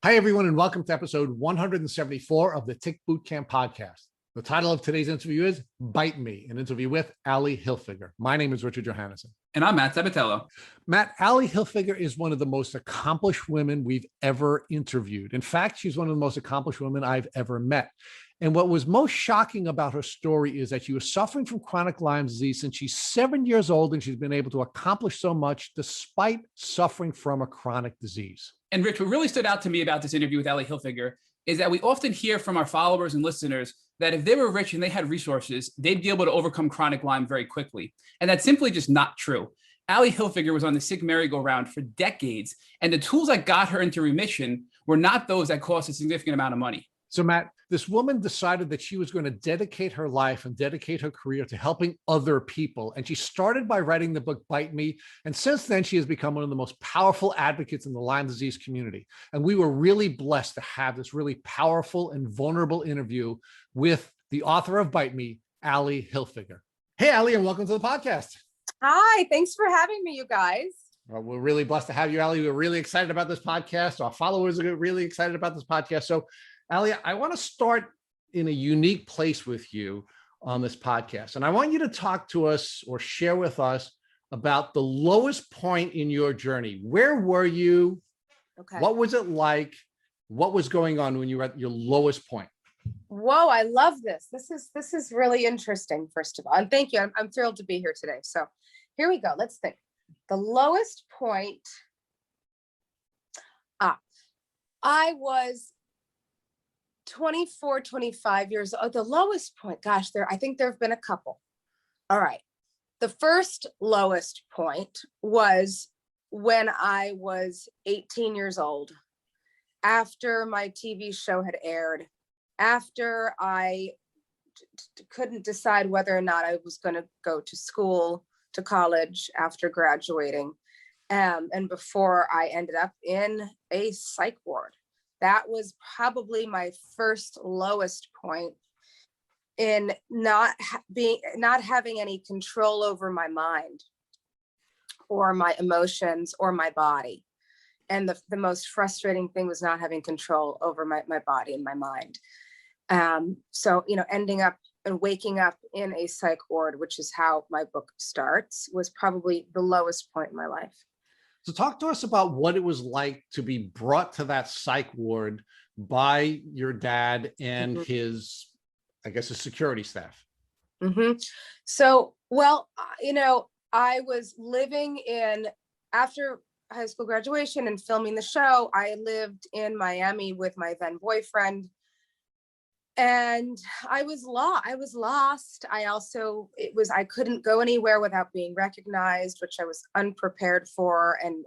Hi, everyone, and welcome to episode 174 of the Tick Bootcamp podcast. The title of today's interview is Bite Me, an interview with Ally Hilfiger. My name is Richard Johannesson. And I'm Matt Sabatello. Matt, Ally Hilfiger is one of the most accomplished women we've ever interviewed. In fact, she's one of the most accomplished women I've ever met. And what was most shocking about her story is that she was suffering from chronic Lyme disease since she's 7 years old, and she's been able to accomplish so much despite suffering from a chronic disease. And Rich, what really stood out to me about this interview with Ally Hilfiger is that we often hear from our followers and listeners that if they were rich and they had resources, they'd be able to overcome chronic Lyme very quickly. And that's simply just not true. Ally Hilfiger was on the sick merry-go-round for decades, and the tools that got her into remission were not those that cost a significant amount of money. So, Matt, this woman decided that she was going to dedicate her life and dedicate her career to helping other people. And she started by writing the book, Bite Me. And since then, she has become one of the most powerful advocates in the Lyme disease community. And we were really blessed to have this really powerful and vulnerable interview with the author of Bite Me, Ally Hilfiger. Hey, Ally, and welcome to the podcast. Hi, thanks for having me, you guys. Well, we're really blessed to have you, Ally. We're really excited about this podcast. Our followers are really excited about this podcast. So, Ally, I want to start in a unique place with you on this podcast. And I want you to talk to us or share with us about the lowest point in your journey. Where were you? Okay. What was it like? What was going on when you were at your lowest point? Whoa, I love this. This is really interesting, first of all. And thank you. I'm thrilled to be here today. So here we go. Let's think. The lowest point. I was 24, 25 years old. The lowest point, gosh, I think there have been a couple. All right. The first lowest point was when I was 18 years old, after my TV show had aired, after I couldn't decide whether or not I was going to go to school, to college after graduating, and before I ended up in a psych ward. That was probably my first lowest point in not having any control over my mind or my emotions or my body. And the most frustrating thing was not having control over my body and my mind. So, ending up and waking up in a psych ward, which is how my book starts, was probably the lowest point in my life. So talk to us about what it was like to be brought to that psych ward by your dad and his security staff. So, well, I was living after high school graduation and filming the show, I lived in Miami with my then boyfriend. And I was lost. I couldn't go anywhere without being recognized, which I was unprepared for and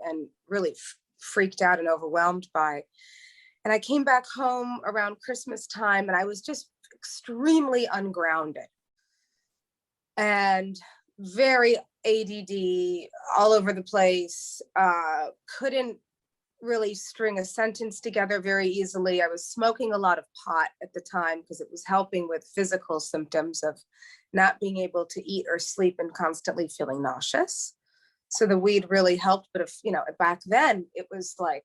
really freaked out and overwhelmed by. And I came back home around Christmas time and I was just extremely ungrounded and very ADD, all over the place. Couldn't really string a sentence together very easily. I was smoking a lot of pot at the time because it was helping with physical symptoms of not being able to eat or sleep and constantly feeling nauseous. So the weed really helped. But back then it was like,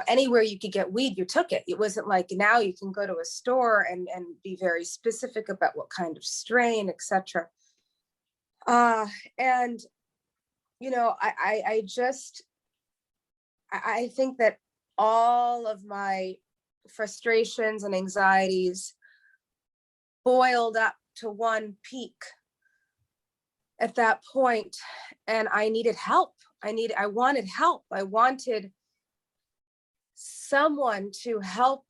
anywhere you could get weed, you took it. It wasn't like now you can go to a store and be very specific about what kind of strain, etc. I think that all of my frustrations and anxieties boiled up to one peak at that point, and I needed help. I wanted help. I wanted someone to help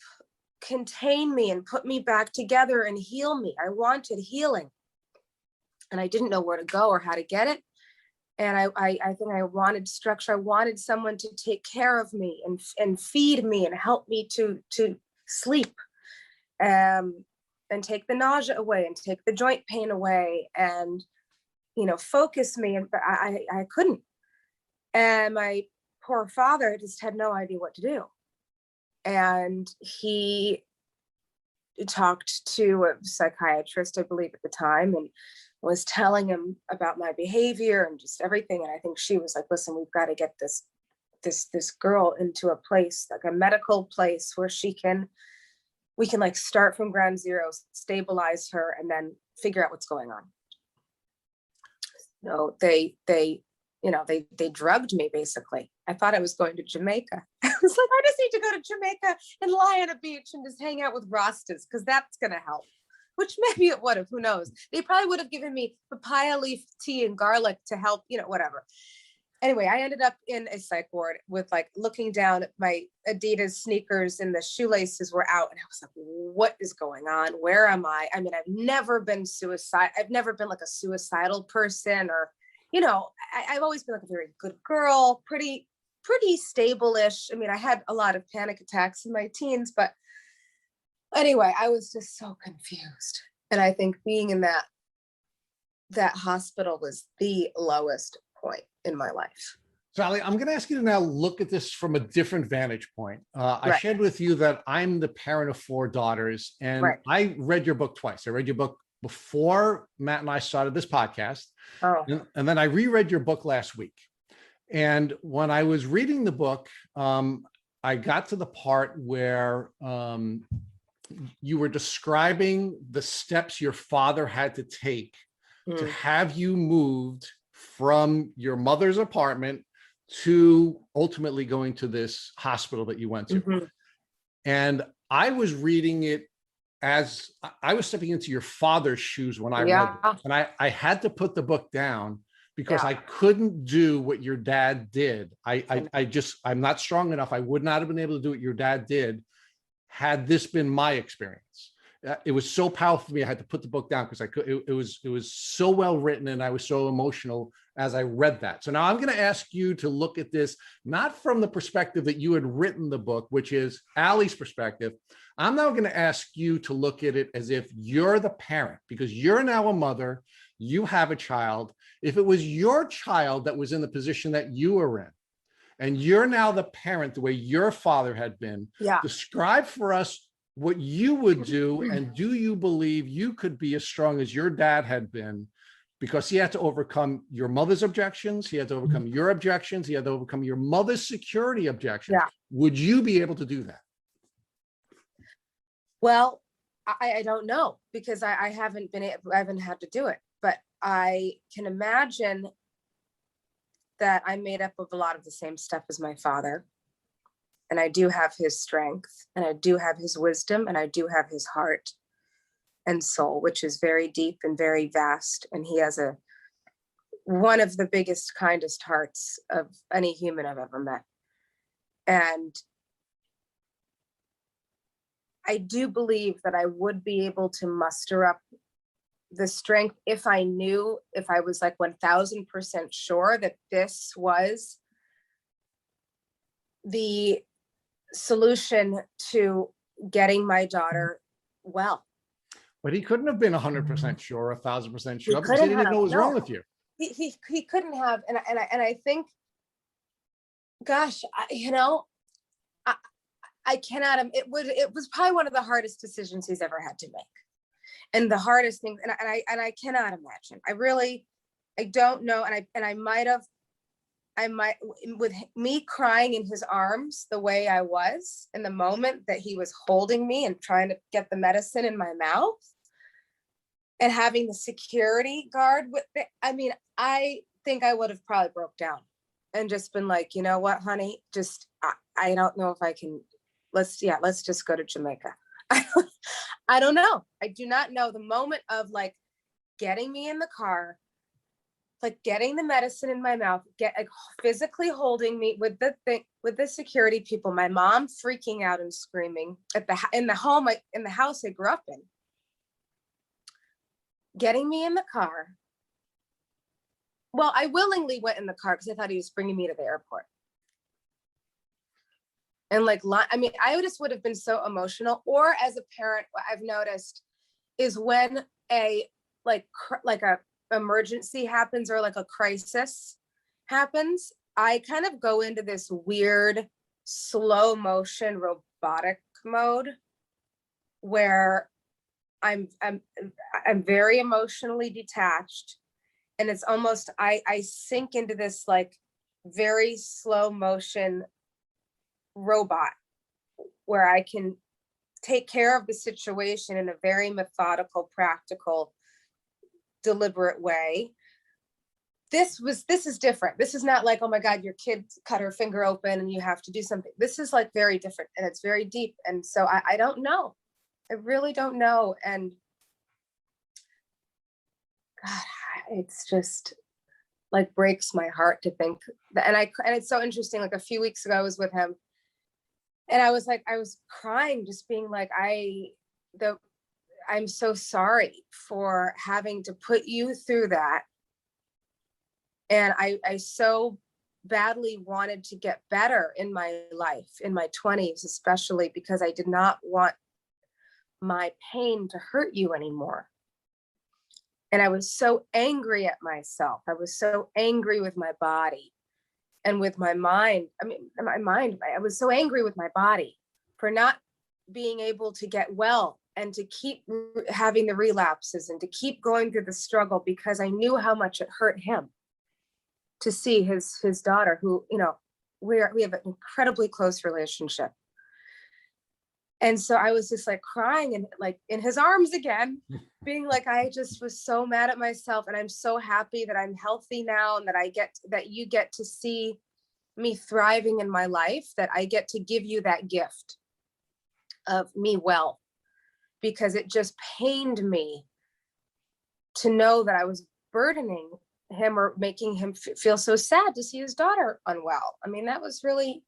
contain me and put me back together and heal me. I wanted healing, and I didn't know where to go or how to get it. And I think I wanted structure. I wanted someone to take care of me and feed me and help me to sleep, and take the nausea away and take the joint pain away and, focus me. And I couldn't. And my poor father just had no idea what to do. And he talked to a psychiatrist, I believe at the time, and was telling him about my behavior and just everything. And I think she was like, listen, we've got to get this this girl into a place, like a medical place where we can like start from ground zero, stabilize her, and then figure out what's going on. No, they drugged me basically. I thought I was going to Jamaica. I was like, I just need to go to Jamaica and lie on a beach and just hang out with Rastas because that's gonna help. Which maybe it would have, who knows? They probably would have given me papaya leaf tea and garlic to help, whatever. Anyway, I ended up in a psych ward with like looking down at my Adidas sneakers and the shoelaces were out. And I was like, what is going on? Where am I? I mean, I've never been like a suicidal person or, I've always been like a very good girl, pretty stable-ish. I mean, I had a lot of panic attacks in my teens, but anyway, I was just so confused. And I think being in that hospital was the lowest point in my life. So, Ally, I'm going to ask you to now look at this from a different vantage point. I Right. shared with you that I'm the parent of 4 daughters, and Right. I read your book twice. I read your book before Matt and I started this podcast, and then I reread your book last week. And when I was reading the book, I got to the part where you were describing the steps your father had to take to have you moved from your mother's apartment to ultimately going to this hospital that you went to. Mm-hmm. And I was reading it as I was stepping into your father's shoes when I read it. And I had to put the book down because I couldn't do what your dad did. I'm not strong enough. I would not have been able to do what your dad did had this been my experience. It was so powerful for me. I had to put the book down because it was so well written and I was so emotional as I read that. So now I'm going to ask you to look at this, not from the perspective that you had written the book, which is Ally's perspective. I'm now going to ask you to look at it as if you're the parent, because you're now a mother, you have a child. If it was your child that was in the position that you were in, and you're now the parent the way your father had been, describe for us what you would do, and do you believe you could be as strong as your dad had been? Because he had to overcome your mother's objections, he had to overcome your objections, he had to overcome your mother's security objections. Would you be able to do that? Well, I don't know, because I haven't had to do it, but I can imagine that I'm made up of a lot of the same stuff as my father. And I do have his strength, and I do have his wisdom, and I do have his heart and soul, which is very deep and very vast. And he has one of the biggest, kindest hearts of any human I've ever met. And I do believe that I would be able to muster up the strength if I was like 1000% sure that this was the solution to getting my daughter well. But he couldn't have been 100% sure, 1000% sure, because he didn't know what was wrong with you. He couldn't have, and I think, gosh, I cannot. It was probably one of the hardest decisions he's ever had to make, and the hardest things, and I cannot imagine. I don't know, and I might, with me crying in his arms the way I was in the moment that he was holding me and trying to get the medicine in my mouth, and having the security guard with it. I mean, I think I would have probably broke down and just been like, you know what, honey, just I don't know if I can. Let's just go to Jamaica. I don't know. I do not know. The moment of like getting me in the car, like getting the medicine in my mouth, physically holding me with the security people, my mom freaking out and screaming in the house I grew up in, getting me in the car. Well, I willingly went in the car because I thought he was bringing me to the airport. And I just would have been so emotional. Or as a parent, what I've noticed is when a emergency happens or like a crisis happens, I kind of go into this weird slow motion robotic mode where I'm very emotionally detached, and it's almost I sink into this like very slow motion robot where I can take care of the situation in a very methodical, practical, deliberate way. This is different. This is not like, oh my God, your kid cut her finger open and you have to do something. This is like very different, and it's very deep. And so I don't know. I really don't know. And God, it's just like breaks my heart to think that. And it's so interesting. Like a few weeks ago, I was with him, and I was crying, just being like, I'm so sorry for having to put you through that. And I so badly wanted to get better in my life, in my 20s, especially because I did not want my pain to hurt you anymore. And I was so angry at myself. I was so angry with my body and with my mind. I was so angry with my body for not being able to get well and to keep having the relapses and to keep going through the struggle, because I knew how much it hurt him to see his daughter, who, we have an incredibly close relationship. And so I was just like crying and like in his arms again, being like, I just was so mad at myself. And I'm so happy that I'm healthy now, and that you get to see me thriving in my life, that I get to give you that gift of me well, because it just pained me to know that I was burdening him or making him feel so sad to see his daughter unwell. I mean, that was really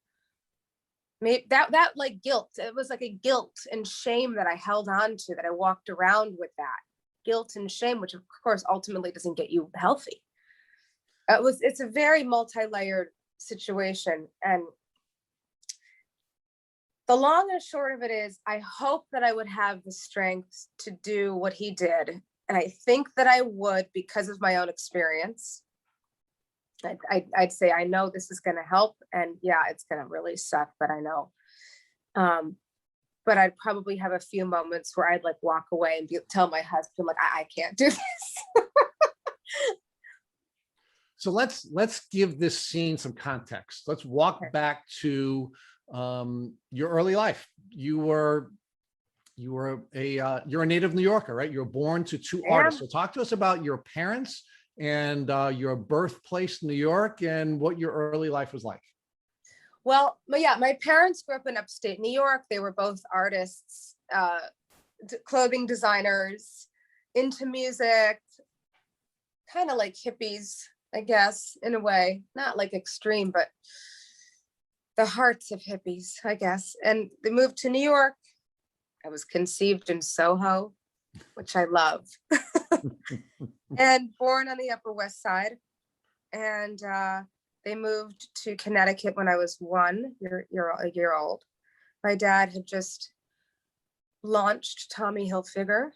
that like guilt. It was like a guilt and shame that I held on to, that I walked around with, that guilt and shame, which of course ultimately doesn't get you healthy. It's a very multi-layered situation. And the long and short of it is, I hope that I would have the strength to do what he did. And I think that I would, because of my own experience. I'd say, I know this is going to help, and yeah, it's going to really suck, but I know. But I'd probably have a few moments where I'd like walk away and tell my husband, like, I can't do this. So let's give this scene some context. Let's walk back to your early life. You're a native New Yorker, right? You're born to two artists. So talk to us about your parents and your birthplace, New York, and what your early life was like. Well, yeah, my parents grew up in upstate New York. They were both artists, clothing designers, into music, kind of like hippies, I guess, in a way. Not like extreme, but the hearts of hippies, I guess. And they moved to New York. I was conceived in Soho, which I love, and born on the Upper West Side. And they moved to Connecticut when I was a year old. My dad had just launched Tommy Hilfiger.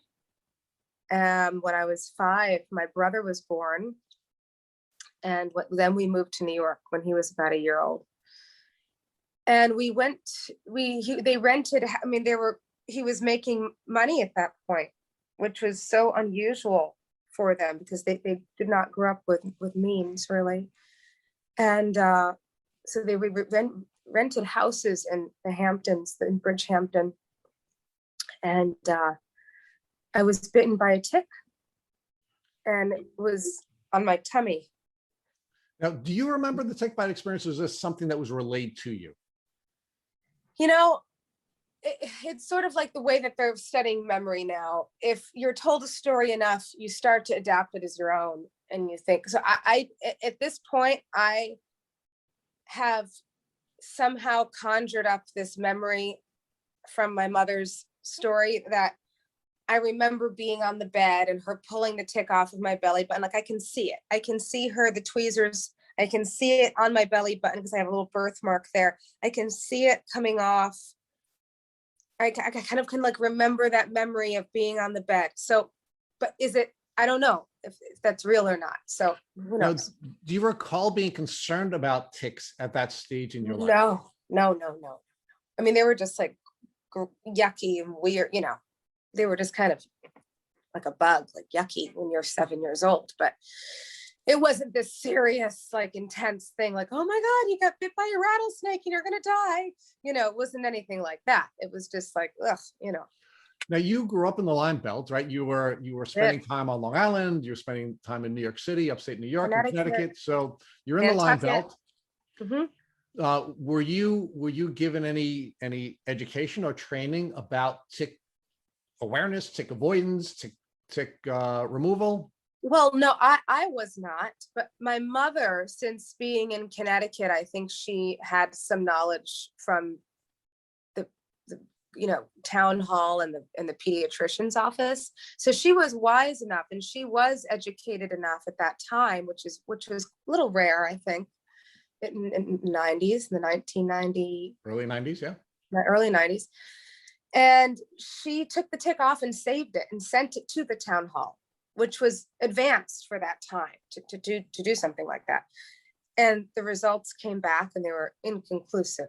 When I was 5, my brother was born. And then we moved to New York when he was about a year old. And they rented, he was making money at that point, which was so unusual for them, because they did not grow up with means, really. And so they rented houses in the Hamptons, in Bridgehampton. And I was bitten by a tick, and it was on my tummy. Now, do you remember the tick bite experience? Or is this something that was relayed to you? It's sort of like the way that they're studying memory now. If you're told a story enough, you start to adapt it as your own, and you think. So I at this point, I have somehow conjured up this memory from my mother's story, that I remember being on the bed and her pulling the tick off of my belly button. Like, I can see it. I can see the tweezers. I can see it on my belly button because I have a little birthmark there. I can see it coming off. I kind of can like remember that memory of being on the bed. So, but I don't know if that's real or not. So who knows? Now, do you recall being concerned about ticks at that stage in your life? No. I mean, they were just like yucky and weird, they were just kind of like a bug, like yucky when you're 7 years old. But it wasn't this serious, like intense thing, like, oh my God, you got bit by a rattlesnake and you're gonna die. It wasn't anything like that. It was just like, ugh, Now you grew up in the Lime Belt, right? You were spending time on Long Island, you're spending time in New York City, upstate New York, and Connecticut, Connecticut. So you're in the Lime Nantucket. Belt. Mhm. Were you given any education or training about tick awareness, tick avoidance, tick removal? Well, no, I was not, but my mother, since being in Connecticut, I think she had some knowledge from the town hall and the pediatrician's office. So she was wise enough and she was educated enough at that time, which was a little rare, I think, in 90s, in the 1990 Early 90s, yeah. early 90s. And she took the tick off and saved it and sent it to the town hall, which was advanced for that time to do something like that. And the results came back and they were inconclusive.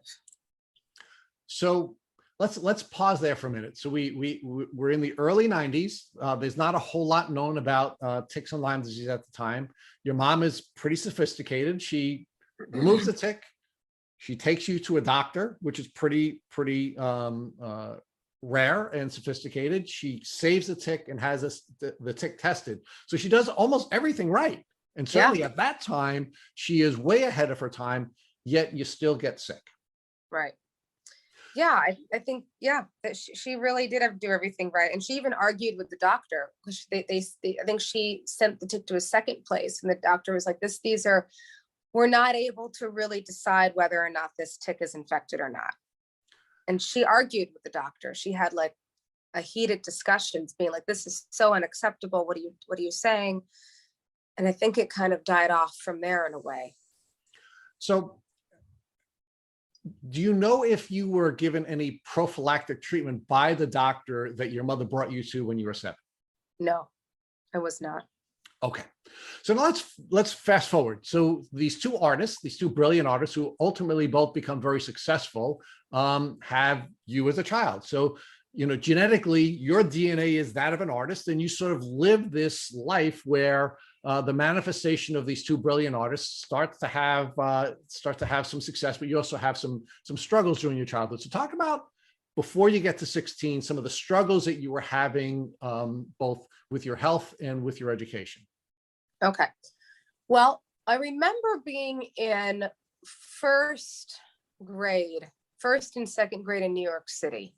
So let's pause there for a minute. So we're in the early 90s. There's not a whole lot known about ticks and Lyme disease at the time. Your mom is pretty sophisticated. She removes the tick. She takes you to a doctor, which is pretty rare and sophisticated. She saves the tick and has the tick tested. So she does almost everything right. And certainly at that time, she is way ahead of her time, yet you still get sick. Right. Yeah, I think, that she really did have to do everything right. And she even argued with the doctor because I think she sent the tick to a second place. And the doctor was like, we're not able to really decide whether or not this tick is infected or not. And she argued with the doctor. She had like a heated discussions being like, this is so unacceptable. What are you saying? And I think it kind of died off from there in a way. So do you know if you were given any prophylactic treatment by the doctor that your mother brought you to when you were 7? No, I was not. Okay. So now let's fast forward. So these two brilliant artists who ultimately both become very successful, have you as a child. So, genetically, your DNA is that of an artist, and you sort of live this life where the manifestation of these two brilliant artists starts to have some success, but you also have some struggles during your childhood. So talk about, before you get to 16, some of the struggles that you were having, both with your health and with your education. Okay. Well, I remember being in first and second grade in New York City.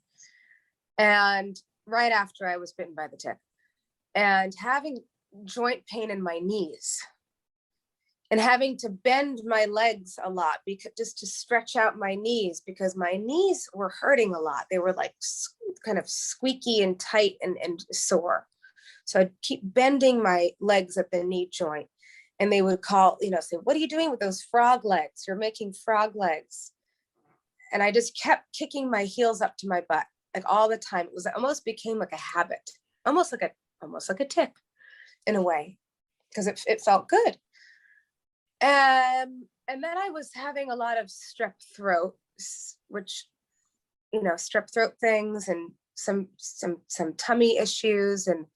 And right after I was bitten by the tick and having joint pain in my knees and having to bend my legs a lot because just to stretch out my knees because my knees were hurting a lot. They were like kind of squeaky and tight and sore. So I'd keep bending my legs at the knee joint and they would say, what are you doing with those frog legs? You're making frog legs. And I just kept kicking my heels up to my butt, like all the time. It almost became like a habit, almost like a tick in a way, because it felt good. And then I was having a lot of strep throat, which, strep throat things and some tummy issues. And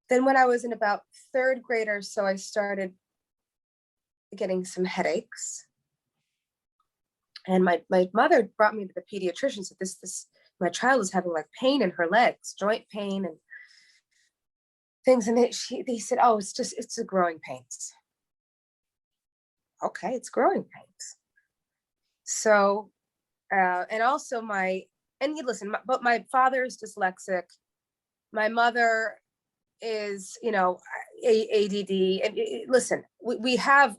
then when I was in about third grade or so, I started getting some headaches. And my mother brought me to the pediatrician, said my child is having like pain in her legs, joint pain and things. And they said, oh, it's the growing pains. Okay, it's growing pains. So, and also but my father is dyslexic. My mother is, ADD. And listen, we have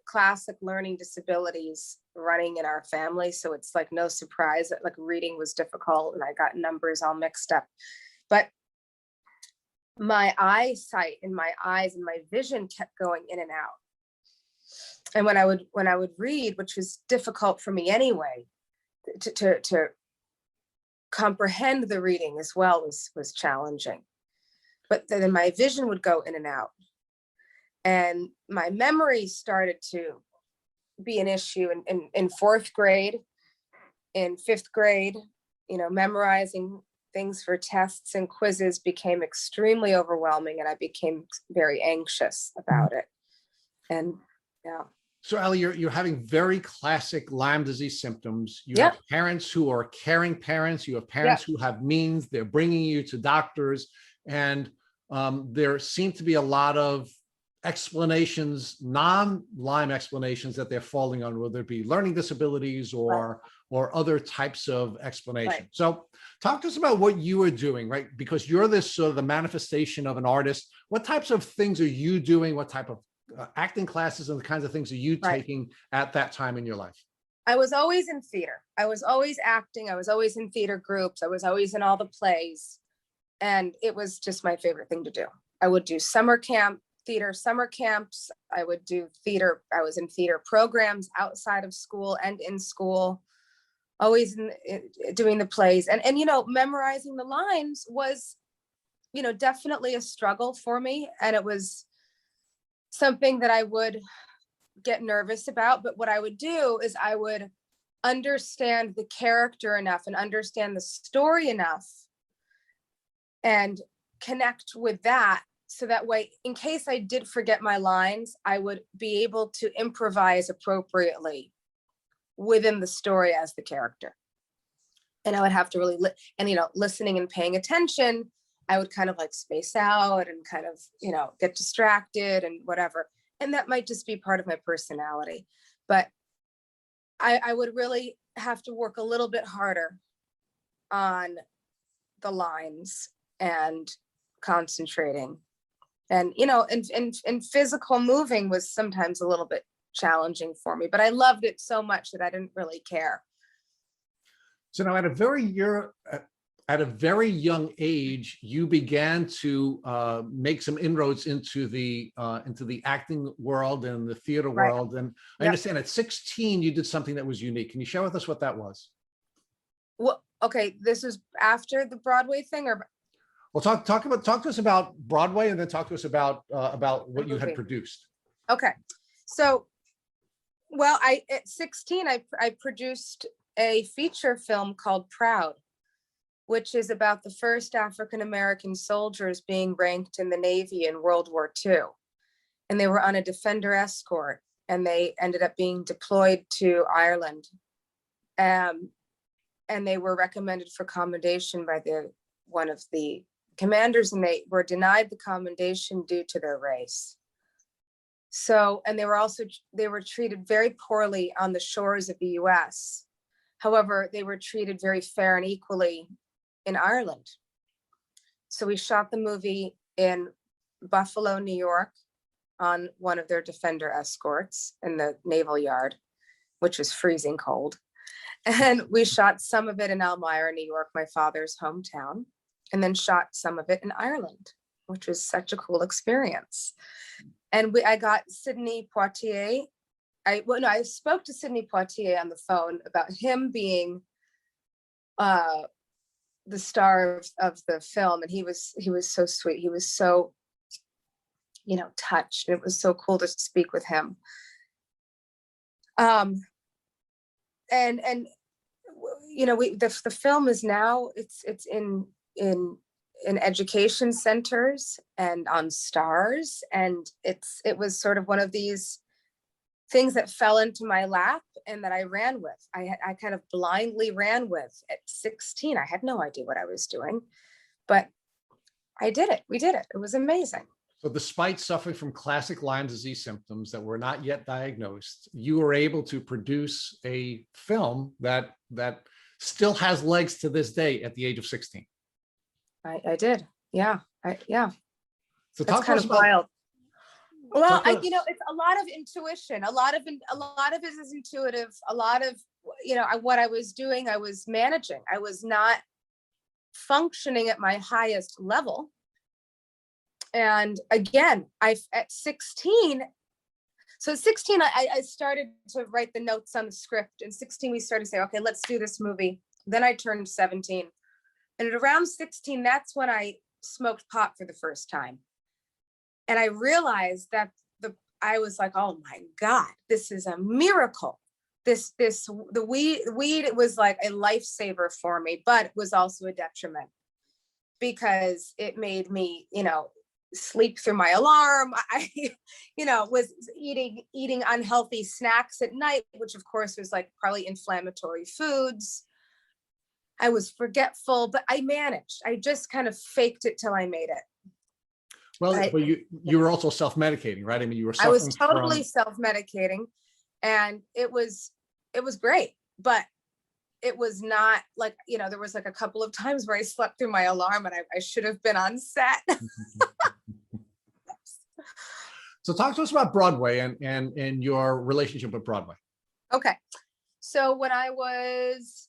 classic learning disabilities running in our family. So it's like no surprise that like reading was difficult and I got numbers all mixed up. But my eyesight and my eyes and my vision kept going in and out. And when I would read, which was difficult for me anyway, to comprehend the reading as well was challenging. But then my vision would go in and out. And my memory started to be an issue in fourth grade, in fifth grade, memorizing things for tests and quizzes became extremely overwhelming, and I became very anxious about it. And yeah. So Ally, you're having very classic Lyme disease symptoms. You Yep. have parents who are caring parents. You have parents who have means. They're bringing you to doctors. And there seem to be a lot of explanations, non-Lyme explanations that they're falling on, whether it be learning disabilities or other types of explanations. Right. So talk to us about what you are doing, right? Because you're this sort of the manifestation of an artist. What types of things are you doing? What type of acting classes and the kinds of things are you taking at that time in your life? I was always in theater. I was always acting. I was always in theater groups. I was always in all the plays. And it was just my favorite thing to do. I would do summer camps. I would do theater. I was in theater programs outside of school and in school, always doing the plays. And, you know, memorizing the lines was, you know, definitely a struggle for me. And it was something that I would get nervous about. But what I would do is I would understand the character enough and understand the story enough and connect with that. So that way, in case I did forget my lines, I would be able to improvise appropriately within the story as the character. And I would have to really, you know, listening and paying attention, I would kind of like space out and kind of, you know, get distracted and whatever. And that might just be part of my personality. But I would really have to work a little bit harder on the lines and concentrating. And, you know, and physical moving was sometimes a little bit challenging for me, but I loved it so much that I didn't really care. So now at a very young age, you began to make some inroads into the acting world and the theater world. And I understand at 16, you did something that was unique. Can you share with us what that was? Well, okay, this is after the Broadway thing, or? Well, talk to us about Broadway, and then talk to us about what you had produced. Okay, so, well, at 16, I produced a feature film called Proud, which is about the first African-American soldiers being ranked in the Navy in World War II. And they were on a Defender escort, and they ended up being deployed to Ireland. And they were recommended for commendation by one of the commanders, and they were denied the commendation due to their race. So, and they were treated very poorly on the shores of the US. However, they were treated very fair and equally in Ireland. So we shot the movie in Buffalo, New York, on one of their Defender escorts in the Naval Yard, which was freezing cold. And we shot some of it in Elmira, New York, my father's hometown, and then shot some of it in Ireland, which was such a cool experience. And I got Sidney Poitier. I spoke to Sidney Poitier on the phone about him being the star of the film, and he was so sweet. He was so, you know, touched. It was so cool to speak with him. And you know, the film is now it's in education centers and on Stars, and it was sort of one of these things that fell into my lap and that I ran with. I kind of blindly ran with at 16. I had no idea what I was doing, but I did it. We did it. It was amazing. So despite suffering from classic Lyme disease symptoms that were not yet diagnosed, you were able to produce a film that still has legs to this day at the age of 16. I did. Yeah. So that's kind of wild. Well, you know, it's a lot of intuition. A lot of it is intuitive. A lot of, you know, what I was doing, I was managing. I was not functioning at my highest level. And again, at 16, so at 16, I started to write the notes on the script. And 16, we started to say, okay, let's do this movie. Then I turned 17. And at around 16, that's when I smoked pot for the first time. And I realized that I was like, oh my God, this is a miracle. The weed, it was like a lifesaver for me, but it was also a detriment. because it made me, sleep through my alarm. I, was eating unhealthy snacks at night, which of course was like probably inflammatory foods. I was forgetful, but I managed. I just kind of faked it till I made it. Well, but you were also self-medicating, right? I mean, you were I was suffering totally self-medicating, and it was great, but it was not like, there was like a couple of times where I slept through my alarm and I should have been on set. So talk to us about Broadway and your relationship with Broadway. Okay. So when I was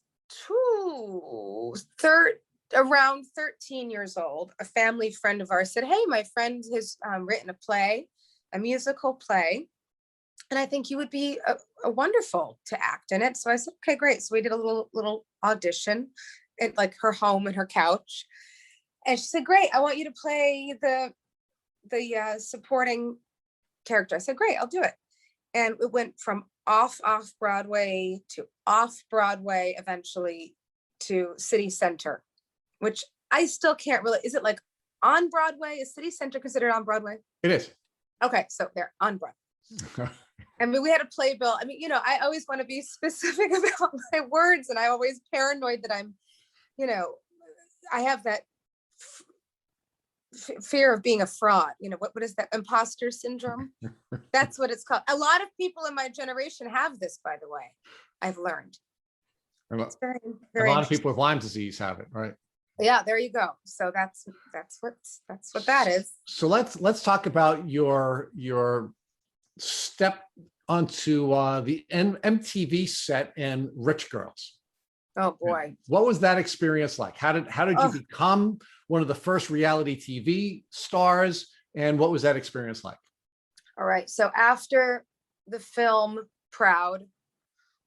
around 13 years old, a family friend of ours said, hey, my friend has written a musical play, and I think you would be a wonderful to act in it. So I said, okay, great. So we did a little audition at like her home and her couch. And she said, great, I want you to play the supporting character. I said, great, I'll do it. And it went from off Broadway to off Broadway, eventually to City Center, which I still can't really, is it like on Broadway? Is City Center considered on Broadway? It is. Okay, so they're on Broadway. I mean, we had a playbill. I mean, I always want to be specific about my words, and I'm always paranoid that I'm, I have that fear of being a fraud. What is that? Imposter syndrome? That's what it's called. A lot of people in my generation have this, by the way. I've learned. It's very, very a lot of people with Lyme disease have it, right? Yeah, there you go. So that's what that is. So let's talk about your step onto the MTV set in Rich Girls. Oh boy. What was that experience like? How did you become one of the first reality TV stars, and what was that experience like? All right. So after the film Proud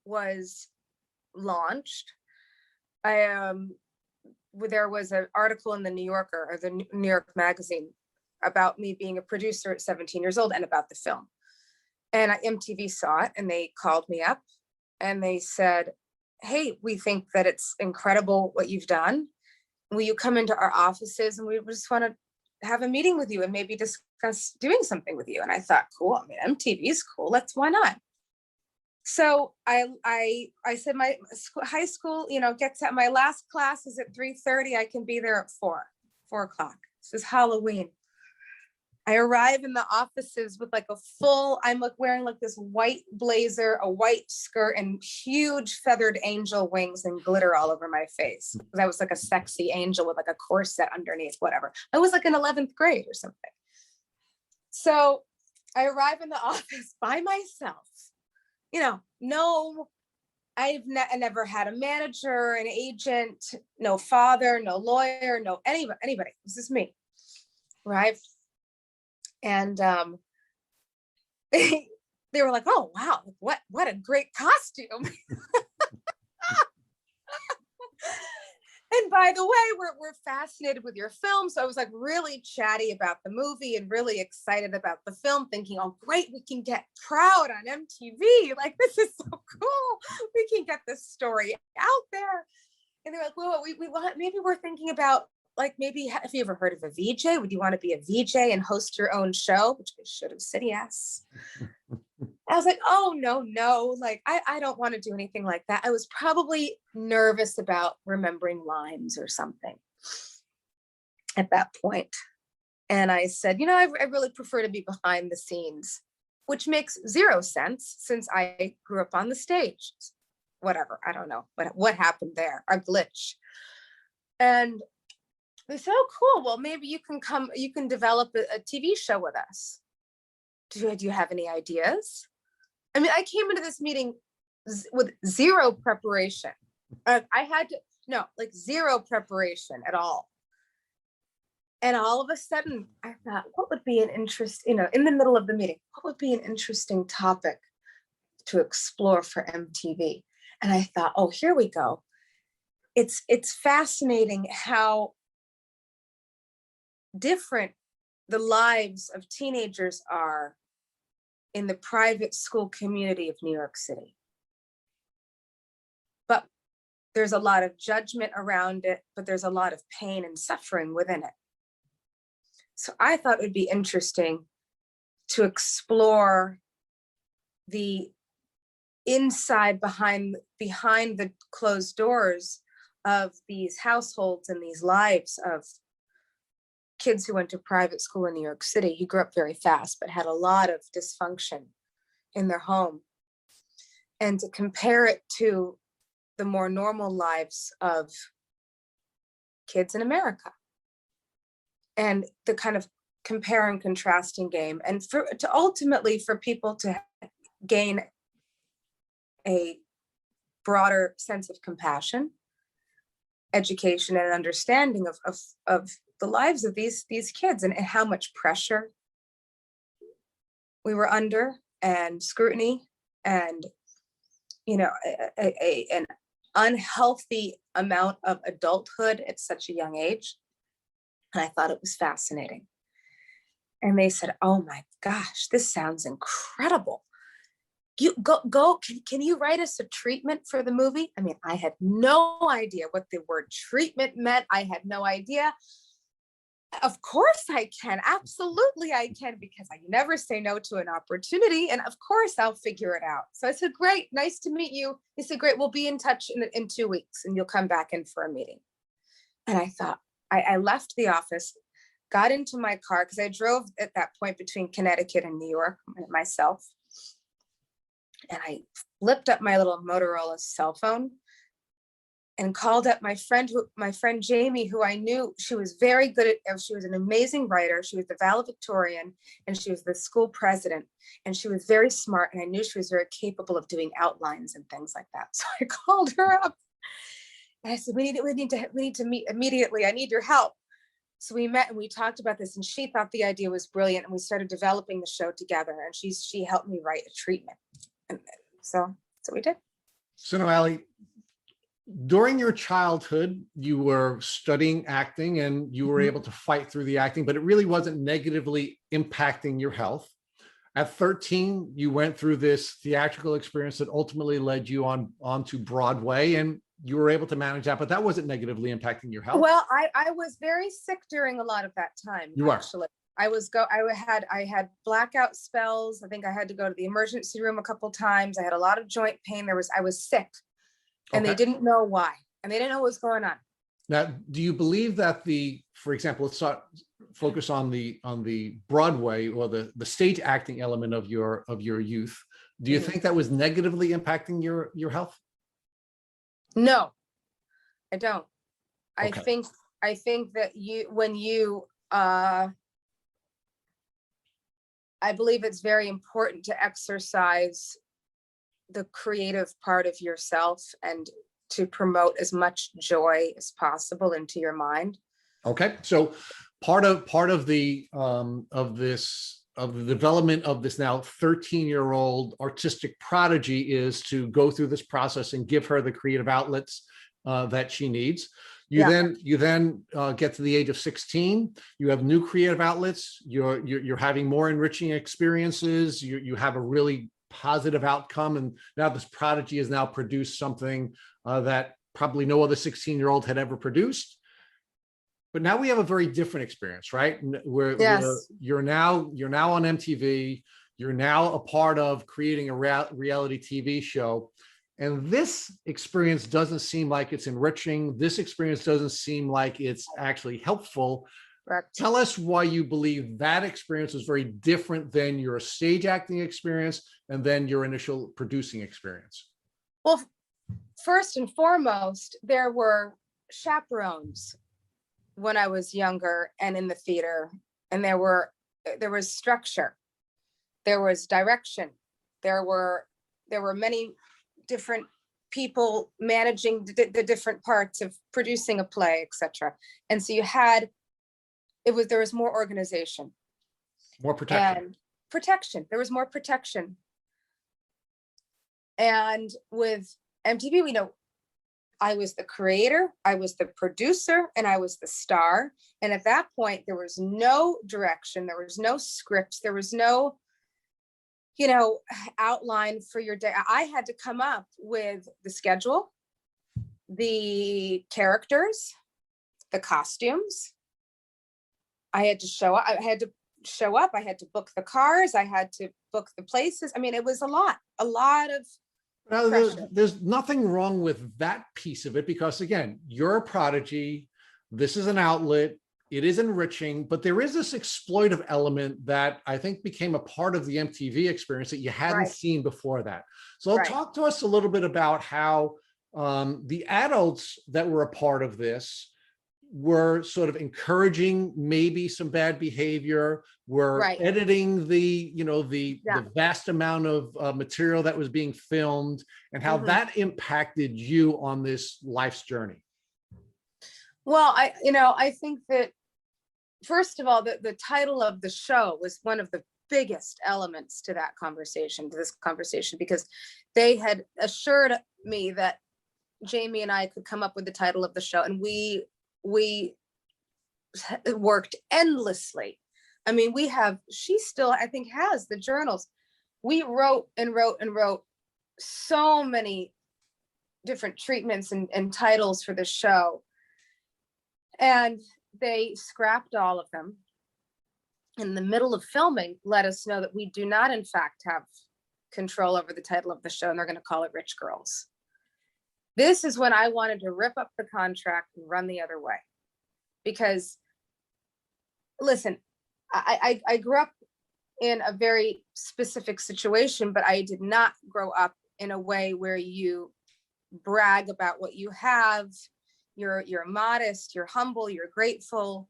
was launched, there was an article in the New Yorker, or the New York Magazine, about me being a producer at 17 years old and about the film. And MTV saw it, and they called me up and they said, hey, we think that it's incredible what you've done. Will you come into our offices, and we just want to have a meeting with you and maybe discuss doing something with you. And I thought, cool. I mean, MTV is cool. Why not? So I said, my high school, gets at my last class is at 3:30. I can be there at 4 o'clock. This is Halloween. I arrive in the offices with like I'm like wearing like this white blazer, a white skirt, and huge feathered angel wings and glitter all over my face. Because I was like a sexy angel with like a corset underneath, whatever. I was like in 11th grade or something. So I arrive in the office by myself. I've never had a manager, an agent, no father, no lawyer, no anybody. This is me. Arrived. And they were like, oh wow, what a great costume. And by the way, we're fascinated with your film. So I was like really chatty about the movie and really excited about the film, thinking, oh great, we can get Proud on MTV. Like, this is so cool. We can get this story out there. And they're like, well, maybe we're thinking about, like, maybe, have you ever heard of a VJ? Would you want to be a VJ and host your own show? Which I should have said yes. I was like, oh, no. Like, I don't want to do anything like that. I was probably nervous about remembering lines or something at that point. And I said, I really prefer to be behind the scenes, which makes zero sense since I grew up on the stage. Whatever, I don't know what happened there, a glitch. And they said, oh, cool. Well, maybe you can develop a TV show with us. Do you have any ideas? I mean, I came into this meeting with zero preparation. Zero preparation at all. And all of a sudden I thought, what would be an interest, in the middle of the meeting, what would be an interesting topic to explore for MTV? And I thought, oh, here we go. It's fascinating how different the lives of teenagers are in the private school community of New York City. But there's a lot of judgment around it, but there's a lot of pain and suffering within it. So I thought it would be interesting to explore the inside behind the closed doors of these households and these lives of kids who went to private school in New York City. He grew up very fast, but had a lot of dysfunction in their home. And to compare it to the more normal lives of kids in America. And the kind of compare and contrasting game. And to ultimately for people to gain a broader sense of compassion, education, and understanding of the lives of these kids, and how much pressure we were under, and scrutiny, and an unhealthy amount of adulthood at such a young age. And I thought it was fascinating. And they said, "Oh my gosh, this sounds incredible. You go, can you write us a treatment for the movie?" I mean, I had no idea what the word treatment meant. I had no idea. Of course I can. Absolutely I can, because I never say no to an opportunity. And of course I'll figure it out. So I said, "Great, nice to meet you." He said, "Great, we'll be in touch in 2 weeks and you'll come back in for a meeting." And I thought, I left the office, got into my car, because I drove at that point between Connecticut and New York myself. And I flipped up my little Motorola cell phone and called up my friend Jamie, who I knew. She was very good at, she was an amazing writer. She was the valedictorian, and she was the school president, and she was very smart. And I knew she was very capable of doing outlines and things like that. So I called her up and I said, we need to meet immediately. I need your help. So we met and we talked about this, and she thought the idea was brilliant. And we started developing the show together, and she helped me write a treatment. And so we did. So now, Ally, during your childhood, you were studying acting and you were able to fight through the acting, but it really wasn't negatively impacting your health. At 13, you went through this theatrical experience that ultimately led you onto Broadway, and you were able to manage that, but that wasn't negatively impacting your health. Well, I was very sick during a lot of that time. You actually. I had blackout spells. I think I had to go to the emergency room a couple times. I had a lot of joint pain. I was sick, and They didn't know why, and they didn't know what was going on. Now, do you believe that for example, let's focus on the Broadway or the stage acting element of your youth. Do you think that was negatively impacting your health? No, I don't. Okay. I think that I believe it's very important to exercise the creative part of yourself and to promote as much joy as possible into your mind. Okay, so part of the development of this now 13-year-old artistic prodigy is to go through this process and give her the creative outlets that she needs. You then get to the age of 16. You have new creative outlets. You're having more enriching experiences. You have a really positive outcome, and now this prodigy has now produced something that probably no other 16-year-old had ever produced. But now we have a very different experience, right? You're now on MTV. You're now a part of creating a reality TV show. And this experience doesn't seem like it's enriching. This experience doesn't seem like it's actually helpful. Correct. Tell us why you believe that experience was very different than your stage acting experience and then your initial producing experience. Well, first and foremost, there were chaperones when I was younger and in the theater, and there was structure, there was direction, there were many different people managing the different parts of producing a play, etc. And so there was more organization, more protection, and protection. There was more protection. And with MTV, we know I was the creator, I was the producer, and I was the star. And at that point, there was no direction, there was no scripts, there was no, outline for your day. I had to come up with the schedule, the characters, the costumes. I had to show up. I had to book the cars. I had to book the places. I mean, it was a lot of Now, pressure. there's nothing wrong with that piece of it, because again, you're a prodigy. This is an outlet. It is enriching, but there is this exploitive element that I think became a part of the MTV experience that you hadn't Right. seen before that. So Right. talk to us a little bit about how the adults that were a part of this were sort of encouraging maybe some bad behavior, were Right. editing the, Yeah. the vast amount of material that was being filmed, and how that impacted you on this life's journey. Well, I think that, first of all, the title of the show was one of the biggest elements to this conversation, because they had assured me that Jamie and I could come up with the title of the show, and we worked endlessly. I mean, she still, I think, has the journals. We wrote and wrote and wrote so many different treatments and titles for the show. And they scrapped all of them in the middle of filming, let us know that we do not, in fact, have control over the title of the show, and they're going to call it Rich Girls. This is when I wanted to rip up the contract and run the other way. Because, listen, I grew up in a very specific situation, but I did not grow up in a way where you brag about what you have. You're modest, you're humble, you're grateful,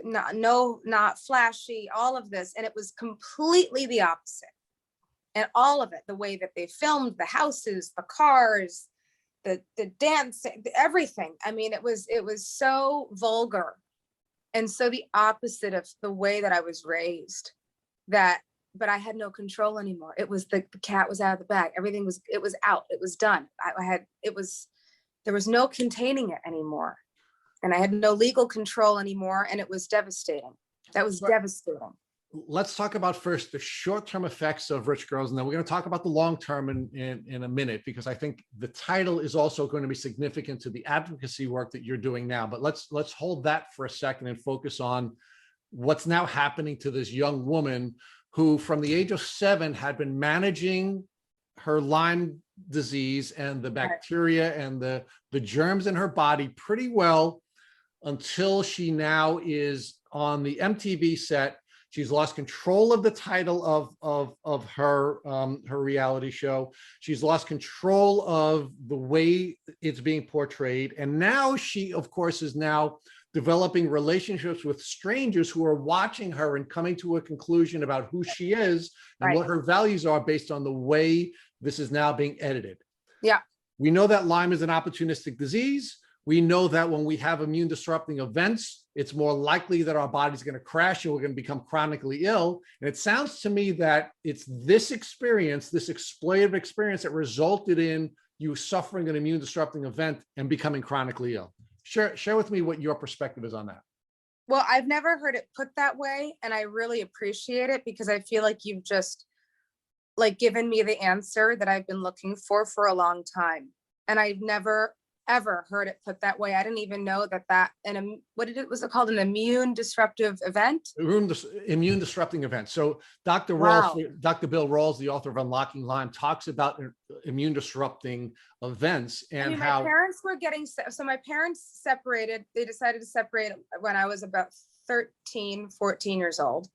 not flashy, all of this. And it was completely the opposite. And all of it, the way that they filmed the houses, the cars, the dancing, everything. I mean, it was so vulgar and so the opposite of the way that I was raised, but I had no control anymore. It was the cat was out of the bag. Everything was out. It was done. There was no containing it anymore. And I had no legal control anymore. And it was devastating. That was devastating. Let's talk about first the short-term effects of Rich Girls, and then we're going to talk about the long-term in a minute, because I think the title is also going to be significant to the advocacy work that you're doing now. But let's hold that for a second and focus on what's now happening to this young woman who, from the age of 7, had been managing her Lyme disease and the bacteria and the germs in her body pretty well, until she now is on the MTV set. She's lost control of the title of her reality show. She's lost control of the way it's being portrayed. And now she, of course, is now developing relationships with strangers who are watching her and coming to a conclusion about who she is and what her values are based on the way this is now being edited. Yeah. We know that Lyme is an opportunistic disease. We know that when we have immune disrupting events, it's more likely that our body's going to crash and we're going to become chronically ill. And it sounds to me that it's this experience, this exploitive experience, that resulted in you suffering an immune disrupting event and becoming chronically ill. Share with me what your perspective is on that. Well, I've never heard it put that way, and I really appreciate it, because I feel like you've just given me the answer that I've been looking for a long time. And I've never ever heard it put that way. I didn't even know that was it called, an immune disruptive event? Immune disrupting event. So Dr. Wow. Dr. Bill Rawls, the author of Unlocking Lyme, talks about immune disrupting events and how my parents were my parents separated. They decided to separate when I was about 13, 14 years old.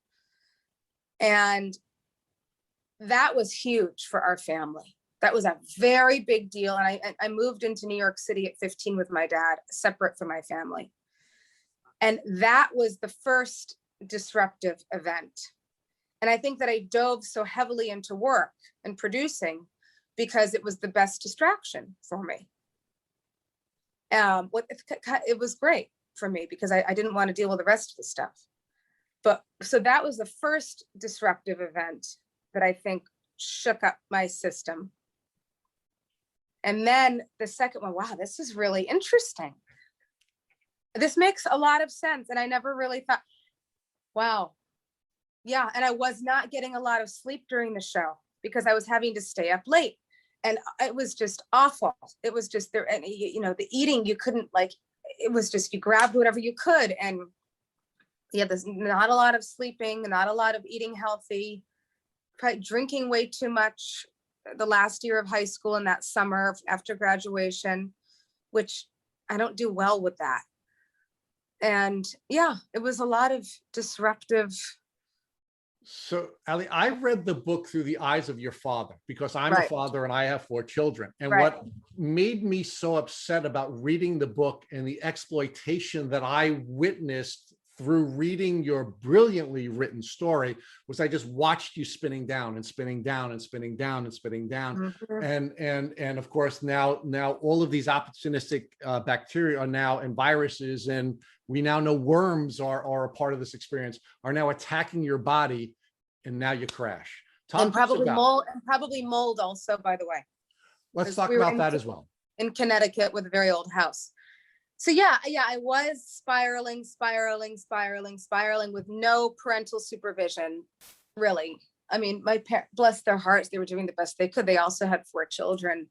And that was huge for our family. That was a very big deal. And I moved into New York City at 15 with my dad, separate from my family. And that was the first disruptive event. And I think that I dove so heavily into work and producing because it was the best distraction for me. It was great for me because I didn't want to deal with the rest of the stuff. So that was the first disruptive event that I think shook up my system. And then the second one, wow, this is really interesting. This makes a lot of sense. And I never really thought, wow. Yeah. And I was not getting a lot of sleep during the show because I was having to stay up late. and it was just awful. It was just there, and you know, the eating, you couldn't, like, it was just, you grabbed whatever you could, and yeah, there's not a lot of sleeping, not a lot of eating healthy, probably drinking way too much the last year of high school and that summer after graduation, which I don't do well with that. And yeah, it was a lot of disruptive. So, Ally, I read the book through the eyes of your father because I'm a Right. father and I have 4 children. And Right. what made me so upset about reading the book and the exploitation that I witnessed through reading your brilliantly written story was I just watched you spinning down and spinning down and spinning down and spinning down. And of course, now all of these opportunistic bacteria are now, and viruses, and we now know worms are a part of this experience, are now attacking your body, and now you crash. And probably mold also, by the way. Let's talk about that as well. In Connecticut with a very old house. So yeah, I was spiraling with no parental supervision, really. I mean, my parents, bless their hearts, they were doing the best they could. They also had 4 children,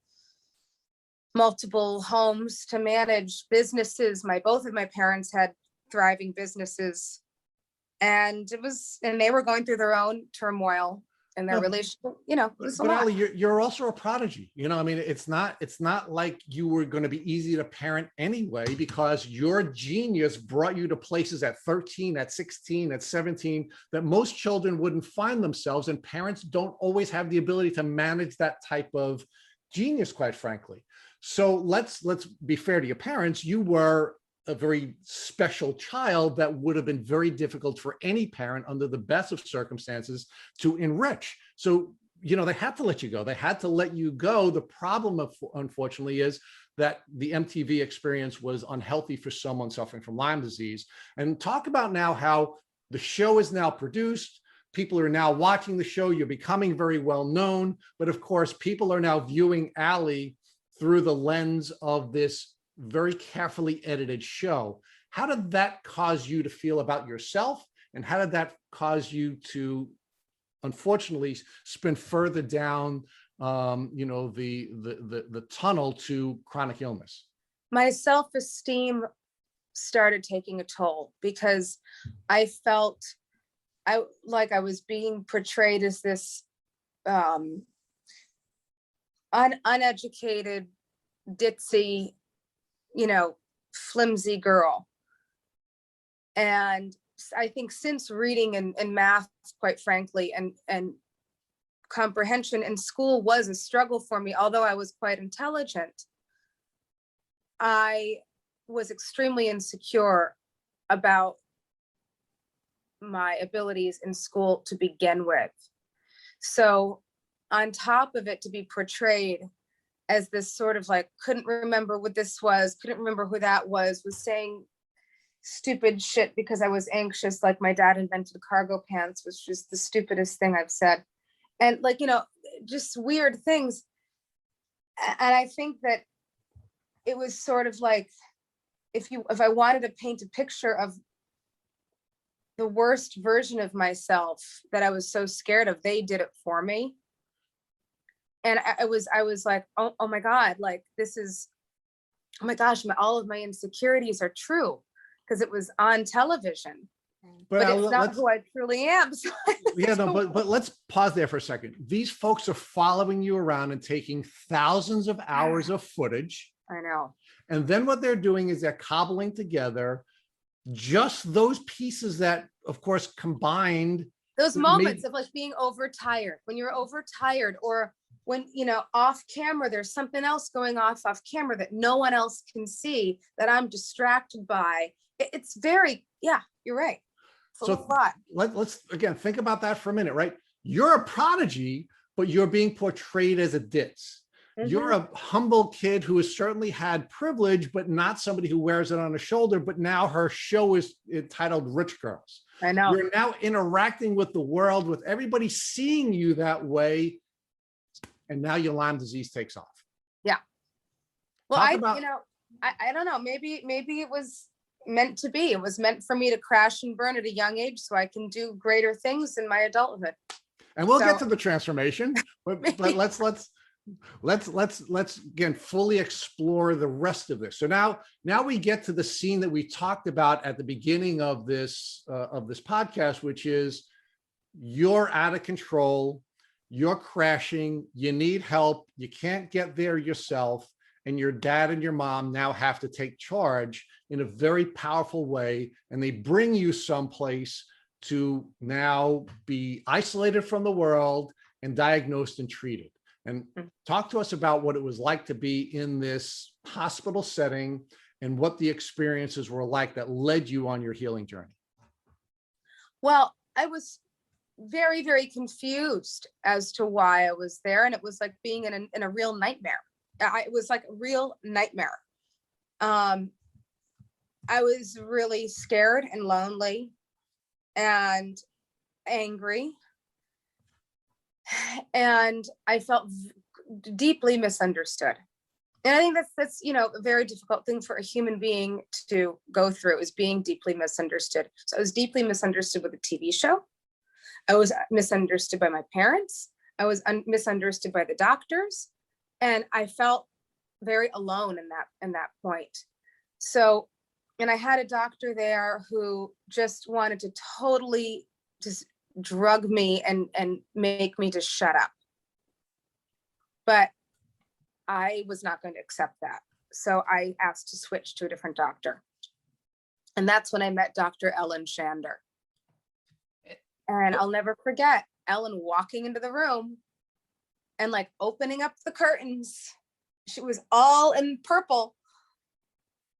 multiple homes to manage, businesses. Both of my parents had thriving businesses, and they were going through their own turmoil in their relationship. You know, it was a lot. Ally, you're also a prodigy. You know, I mean, it's not like you were going to be easy to parent anyway, because your genius brought you to places at 13, at 16, at 17 that most children wouldn't find themselves, and parents don't always have the ability to manage that type of genius, quite frankly. So let's be fair to your parents. You were a very special child that would have been very difficult for any parent under the best of circumstances to enrich. So, you know, they had to let you go. They had to let you go. The problem, unfortunately, is that the MTV experience was unhealthy for someone suffering from Lyme disease. And talk about now how the show is now produced. People are now watching the show. You're becoming very well known. But of course, people are now viewing Ally through the lens of this very carefully edited show. How did that cause you to feel about yourself? And how did that cause you to, unfortunately, spin further down, you know, the tunnel to chronic illness? My self-esteem started taking a toll because I felt I was being portrayed as this uneducated, ditzy, you know, flimsy girl. And I think since reading and math, quite frankly, and comprehension in school was a struggle for me, although I was quite intelligent, I was extremely insecure about my abilities in school to begin with. So on top of it, to be portrayed as this sort of like, couldn't remember what this was, couldn't remember who that was saying stupid shit because I was anxious, like my dad invented cargo pants, which is the stupidest thing I've said. And like, you know, just weird things. And I think that it was sort of like, if I wanted to paint a picture of the worst version of myself that I was so scared of, they did it for me. And I was like, oh my God, like this is, oh my gosh, all of my insecurities are true because it was on television. But it's not who I truly am. So yeah, no, but let's pause there for a second. These folks are following you around and taking thousands of hours of footage. I know. And then what they're doing is they're cobbling together just those pieces that, of course, combined. Those moments of like being overtired, when you're overtired, or when, you know, off camera, there's something else going off camera that no one else can see that I'm distracted by. It's very, yeah, you're right. So let's again, think about that for a minute, right? You're a prodigy, but you're being portrayed as a ditz. Mm-hmm. You're a humble kid who has certainly had privilege, but not somebody who wears it on her shoulder. But now her show is entitled Rich Girls. I know. You're now interacting with the world, with everybody seeing you that way. And now your Lyme disease takes off. Yeah. Well, I don't know. Maybe it was meant to be. It was meant for me to crash and burn at a young age so I can do greater things in my adulthood. And we'll get to the transformation, but let's let's again fully explore the rest of this. So now we get to the scene that we talked about at the beginning of this podcast, which is you're out of control, you're crashing, you need help, you can't get there yourself, and your dad and your mom now have to take charge in a very powerful way, and they bring you someplace to now be isolated from the world and diagnosed and treated. And talk to us about what it was like to be in this hospital setting and what the experiences were like that led you on your healing journey. Well, I was very, very confused as to why I was there. And it was like being in a real nightmare. It was like a real nightmare. I was really scared and lonely and angry. And I felt deeply misunderstood. And I think that's a very difficult thing for a human being to go through, is being deeply misunderstood. So I was deeply misunderstood with a TV show. I was misunderstood by my parents. I was misunderstood by the doctors. And I felt very alone in that point. So, and I had a doctor there who just wanted to totally just drug me and make me just shut up. But I was not going to accept that. So I asked to switch to a different doctor. And that's when I met Dr. Ellen Shander. And I'll never forget Ellen walking into the room and like opening up the curtains. She was all in purple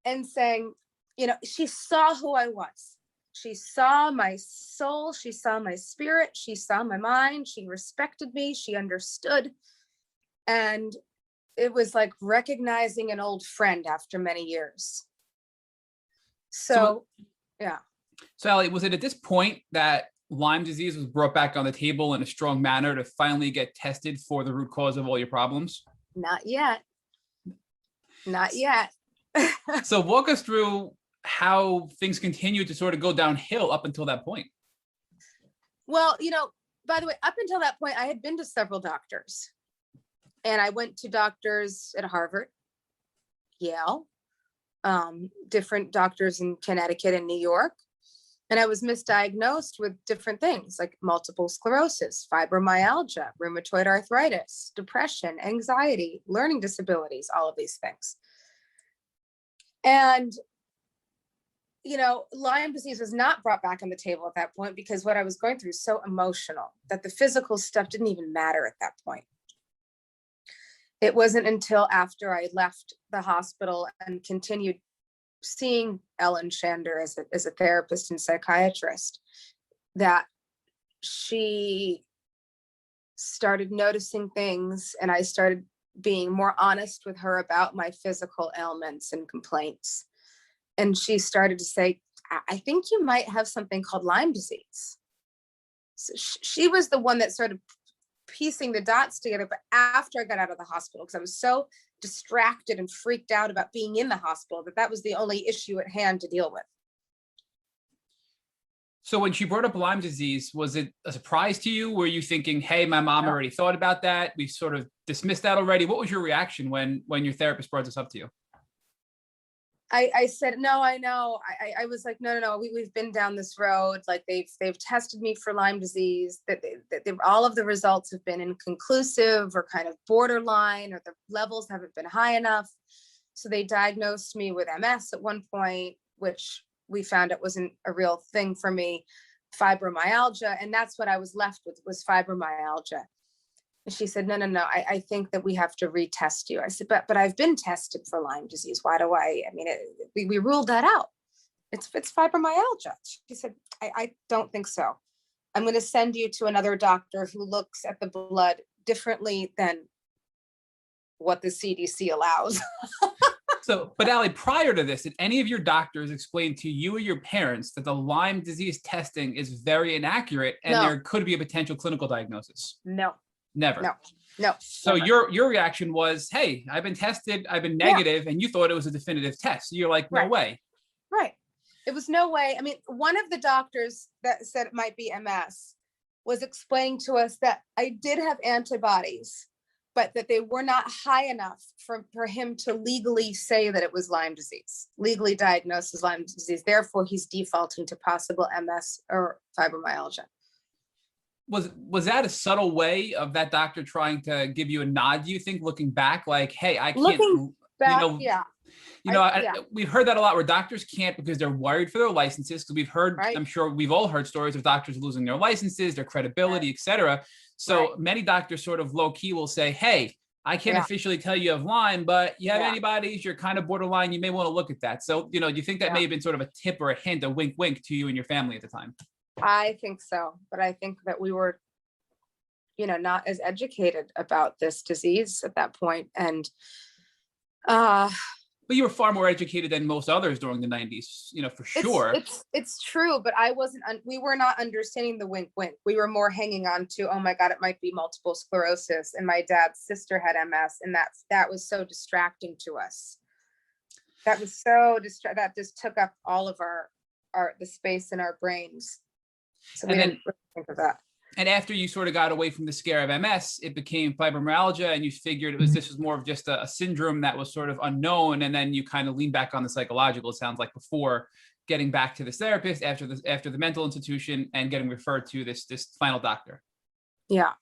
and saying, she saw who I was. She saw my soul. She saw my spirit. She saw my mind. She respected me. She understood. And it was like recognizing an old friend after many years. So yeah. So Ally, was it at this point that Lyme disease was brought back on the table in a strong manner to finally get tested for the root cause of all your problems? Not yet. Not yet. So walk us through how things continued to sort of go downhill up until that point. Well, by the way, up until that point, I had been to several doctors. And I went to doctors at Harvard, Yale, different doctors in Connecticut and New York. And I was misdiagnosed with different things like multiple sclerosis, fibromyalgia, rheumatoid arthritis, depression, anxiety, learning disabilities, all of these things. And, Lyme disease was not brought back on the table at that point because what I was going through was so emotional that the physical stuff didn't even matter at that point. It wasn't until after I left the hospital and continued seeing Ellen Shander as a therapist and psychiatrist that she started noticing things, and I started being more honest with her about my physical ailments and complaints. And she started to say, I think you might have something called Lyme disease. So she was the one that started piecing the dots together. But after I got out of the hospital, because I was so distracted and freaked out about being in the hospital, that was the only issue at hand to deal with. So when she brought up Lyme disease, was it a surprise to you? Were you thinking, hey, my mom already thought about that, we sort of dismissed that already? What was your reaction when your therapist brought this up to you? I said, no, I know. I was like, no, we've been down this road. Like they've tested me for Lyme disease, that all of the results have been inconclusive or kind of borderline, or the levels haven't been high enough. So they diagnosed me with MS at one point, which we found it wasn't a real thing for me, fibromyalgia. And that's what I was left with, was fibromyalgia. And she said, no, I think that we have to retest you. I said, but I've been tested for Lyme disease. Why do we ruled that out. It's fibromyalgia. She said, I don't think so. I'm going to send you to another doctor who looks at the blood differently than what the CDC allows. So, but Ally, prior to this, did any of your doctors explain to you or your parents that the Lyme disease testing is very inaccurate and there could be a potential clinical diagnosis? No. Never. No. So never. your reaction was, hey, I've been tested, I've been negative, and you thought it was a definitive test. So you're like, no way. Right. It was no way. I mean, one of the doctors that said it might be MS was explaining to us that I did have antibodies but that they were not high enough for him to legally say that it was Lyme disease, legally diagnosed as Lyme disease. Therefore, he's defaulting to possible MS or fibromyalgia. Was that a subtle way of that doctor trying to give you a nod, do you think, looking back, like, hey, I can't, Looking back, yeah. Yeah. We've heard that a lot where doctors can't because they're worried for their licenses. Because we've heard, Right. I'm sure we've all heard stories of doctors losing their licenses, their credibility, et cetera. So many doctors sort of low key will say, hey, I can't officially tell you have Lyme, but you have antibodies, you're kind of borderline, you may want to look at that. So, do you think that may have been sort of a tip or a hint, a wink, wink to you and your family at the time? I think so. But I think that we were, not as educated about this disease at that point. And, but you were far more educated than most others during the 90s, for sure. It's true, but we were not understanding the wink, wink. We were more hanging on to, oh my God, it might be multiple sclerosis. And my dad's sister had MS. And that was so distracting to us. That was so that just took up all of the space in our brains. So we didn't really think of that. And after you sort of got away from the scare of MS, it became fibromyalgia, and you figured this was more of just a syndrome that was sort of unknown. And then you kind of leaned back on the psychological, it sounds like, before getting back to this therapist after the mental institution and getting referred to this final doctor. Yeah.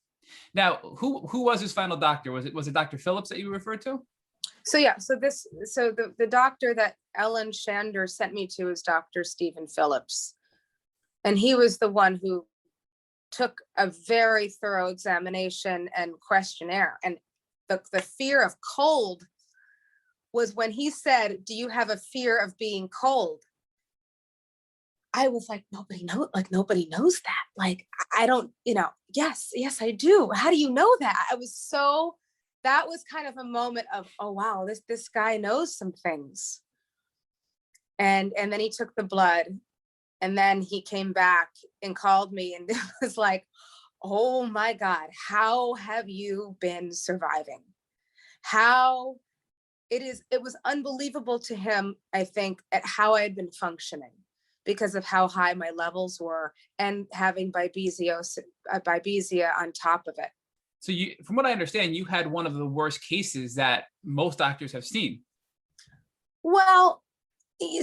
Now, who was his final doctor? Was it Dr. Phillips that you referred to? So the doctor that Ellen Shander sent me to is Dr. Stephen Phillips. And he was the one who took a very thorough examination and questionnaire. And the fear of cold was when he said, do you have a fear of being cold? I was like, nobody knows that. Like, I don't, yes, I do. How do you know that? That was kind of a moment of, oh, wow, this guy knows some things. And then he took the blood. And then he came back and called me, and it was like, oh my God, how have you been surviving? It was unbelievable to him, I think, at how I had been functioning because of how high my levels were and having Babesia on top of it. So from what I understand, you had one of the worst cases that most doctors have seen. Well,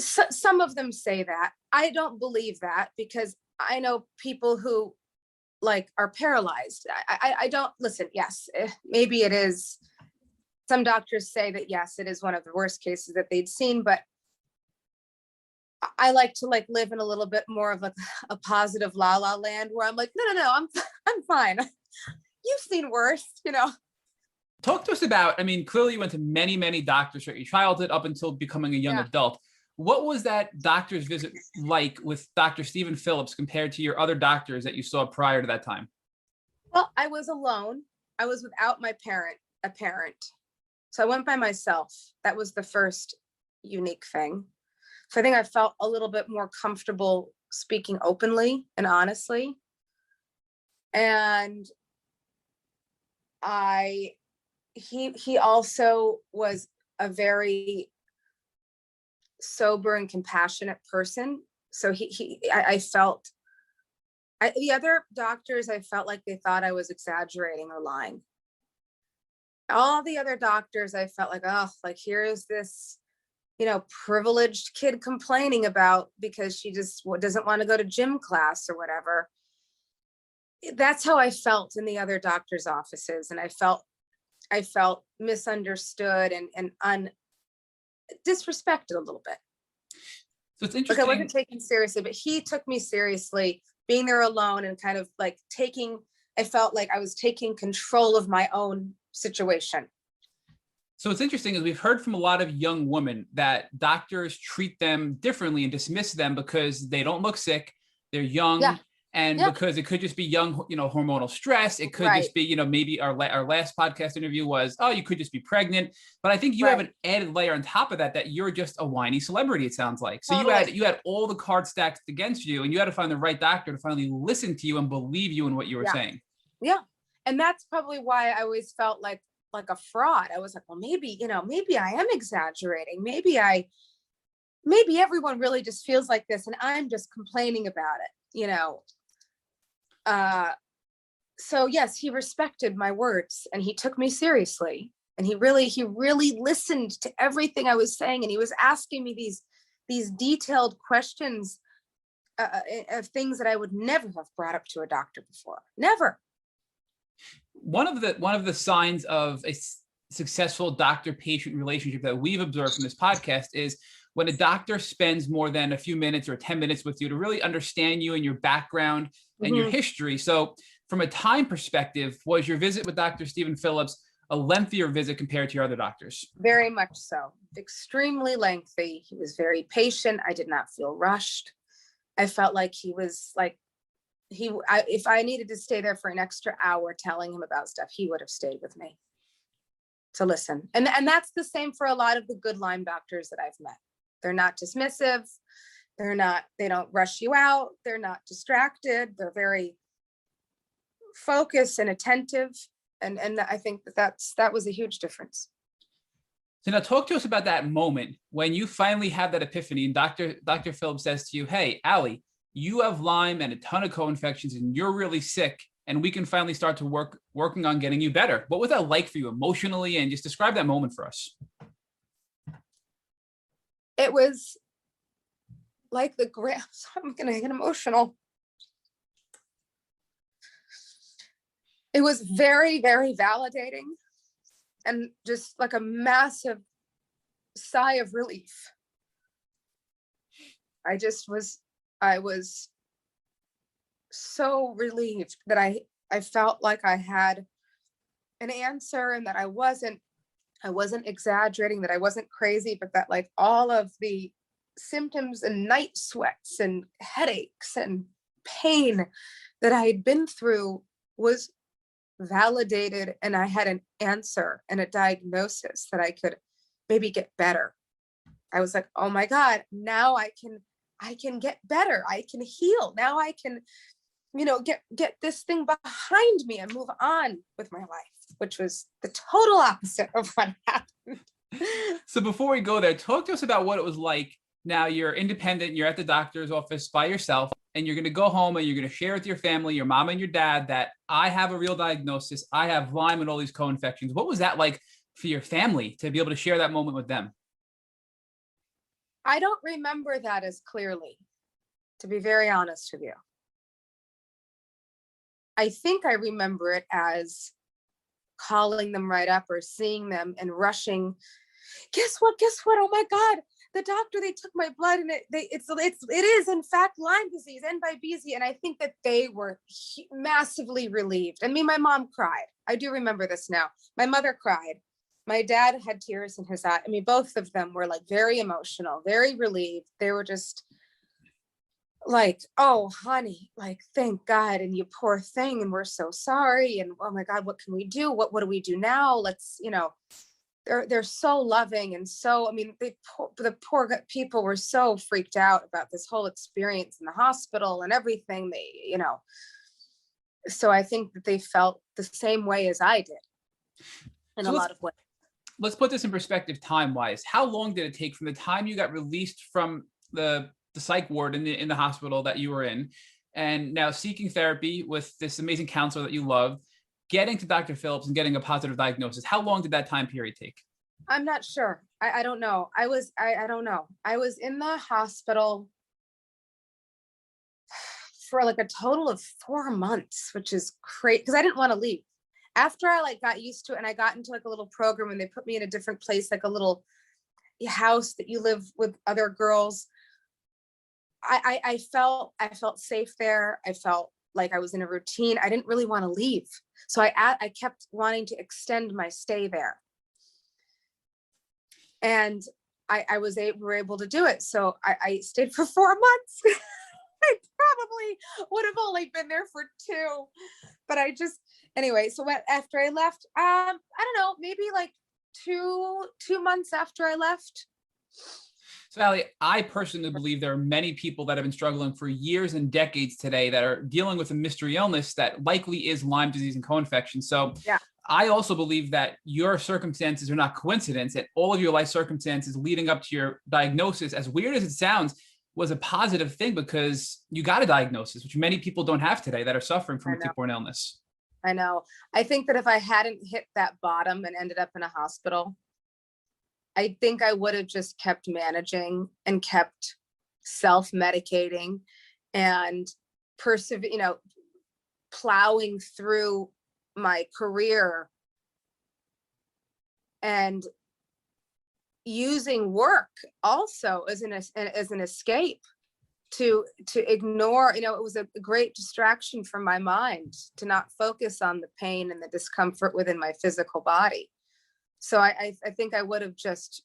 some of them say that. I don't believe that because I know people who are paralyzed. I don't listen. Yes, maybe it is. Some doctors say that, yes, it is one of the worst cases that they'd seen, but I like to live in a little bit more of a positive la la land where I'm like, no, I'm fine. You've seen worse, Talk to us about, clearly you went to many, many doctors throughout your childhood up until becoming a young adult. What was that doctor's visit like with Dr. Stephen Phillips compared to your other doctors that you saw prior to that time? Well, I was alone. I was without a parent. So I went by myself. That was the first unique thing. So I think I felt a little bit more comfortable speaking openly and honestly. And he also was a very sober and compassionate person. So I felt the other doctors, I felt like they thought I was exaggerating or lying. All the other doctors, I felt like, here is this, privileged kid complaining about because she just doesn't want to go to gym class or whatever. That's how I felt in the other doctors' offices. And I felt misunderstood and disrespected a little bit. So it's interesting. I wasn't taken seriously, but he took me seriously, being there alone and kind of I felt like I was taking control of my own situation. So what's interesting is we've heard from a lot of young women that doctors treat them differently and dismiss them because they don't look sick, they're young, and because it could just be young, hormonal stress. It could just be, maybe our last podcast interview was, you could just be pregnant. But I think you have an added layer on top of that you're just a whiny celebrity, it sounds like. So totally. you had all the cards stacked against you, and you had to find the right doctor to finally listen to you and believe you in what you were saying. Yeah. And that's probably why I always felt like a fraud. I was like, well, maybe I am exaggerating. Maybe everyone really just feels like this and I'm just complaining about it, So yes, he respected my words and he took me seriously. And he really listened to everything I was saying. And he was asking me these detailed questions of things that I would never have brought up to a doctor before. Never. One of the signs of a successful doctor-patient relationship that we've observed from this podcast is when a doctor spends more than a few minutes or 10 minutes with you to really understand you and your background and your history. So from a time perspective, was your visit with Dr. Stephen Phillips a lengthier visit compared to your other doctors? Very much so. Extremely lengthy. He was very patient. I did not feel rushed. I felt like he was like, if I needed to stay there for an extra hour telling him about stuff, he would have stayed with me to listen. And that's the same for a lot of the good Lyme doctors that I've met. They're not dismissive. They don't rush you out. They're not distracted. They're very focused and attentive. And I think that was a huge difference. So now talk to us about that moment when you finally have that epiphany and Dr. Phillips says to you, hey, Ally, you have Lyme and a ton of co-infections and you're really sick and we can finally start to working on getting you better. What was that like for you emotionally? And just describe that moment for us. It was like I'm going to get emotional. It was very, very validating and just like a massive sigh of relief. I was so relieved that I felt like I had an answer and that I wasn't exaggerating, that I wasn't crazy, but that like all of the symptoms and night sweats and headaches and pain that I had been through was validated, and I had an answer and a diagnosis that I could maybe get better. I was like, oh my God, now I can get better. I can heal. Now I can, get this thing behind me and move on with my life, which was the total opposite of what happened. So before we go there, talk to us about what it was like. Now you're independent, you're at the doctor's office by yourself, and you're going to go home and you're going to share with your family, your mom and your dad, that I have a real diagnosis. I have Lyme and all these co-infections. What was that like for your family to be able to share that moment with them? I don't remember that as clearly, to be very honest with you. I think I remember it as calling them right up or seeing them and rushing. Guess what? Oh my God. The doctor, they took my blood and it is in fact Lyme disease, N by BZ. And I think that they were massively relieved. I mean, my mom cried. I do remember this now. My mother cried. My dad had tears in his eye. I mean, both of them were like very emotional, very relieved. They were just like, oh, honey, like, thank God. And you poor thing. And we're so sorry. And oh my God, what can we do? What do we do now? Let's, they're so loving. And so, I mean, the poor people were so freaked out about this whole experience in the hospital and everything. So I think that they felt the same way as I did in a lot of ways. Let's put this in perspective time-wise. How long did it take from the time you got released from the psych ward in the hospital that you were in, and now seeking therapy with this amazing counselor that you loved, getting to Dr. Phillips and getting a positive diagnosis? How long did that time period take? I'm not sure. I don't know. I don't know. I was in the hospital for like a total of 4 months, which is crazy because I didn't want to leave. After I got used to it and I got into like a little program and they put me in a different place, like a little house that you live with other girls. I felt safe there. I felt like I was in a routine. I didn't really want to leave. So I kept wanting to extend my stay there. And we were able to do it. So I stayed for 4 months. I probably would have only been there for 2, but anyway, so after I left, I don't know, maybe like 2 months after I left. So Ally, I personally believe there are many people that have been struggling for years and decades today that are dealing with a mystery illness that likely is Lyme disease and co-infection. So yeah. I also believe that your circumstances are not coincidence, and all of your life circumstances leading up to your diagnosis, as weird as it sounds, was a positive thing because you got a diagnosis, which many people don't have today that are suffering from a tick-borne illness. I know. I think that if I hadn't hit that bottom and ended up in a hospital, I think I would have just kept managing and kept self-medicating and plowing through my career and using work also as an escape to ignore, it was a great distraction from my mind to not focus on the pain and the discomfort within my physical body. So I think I would have just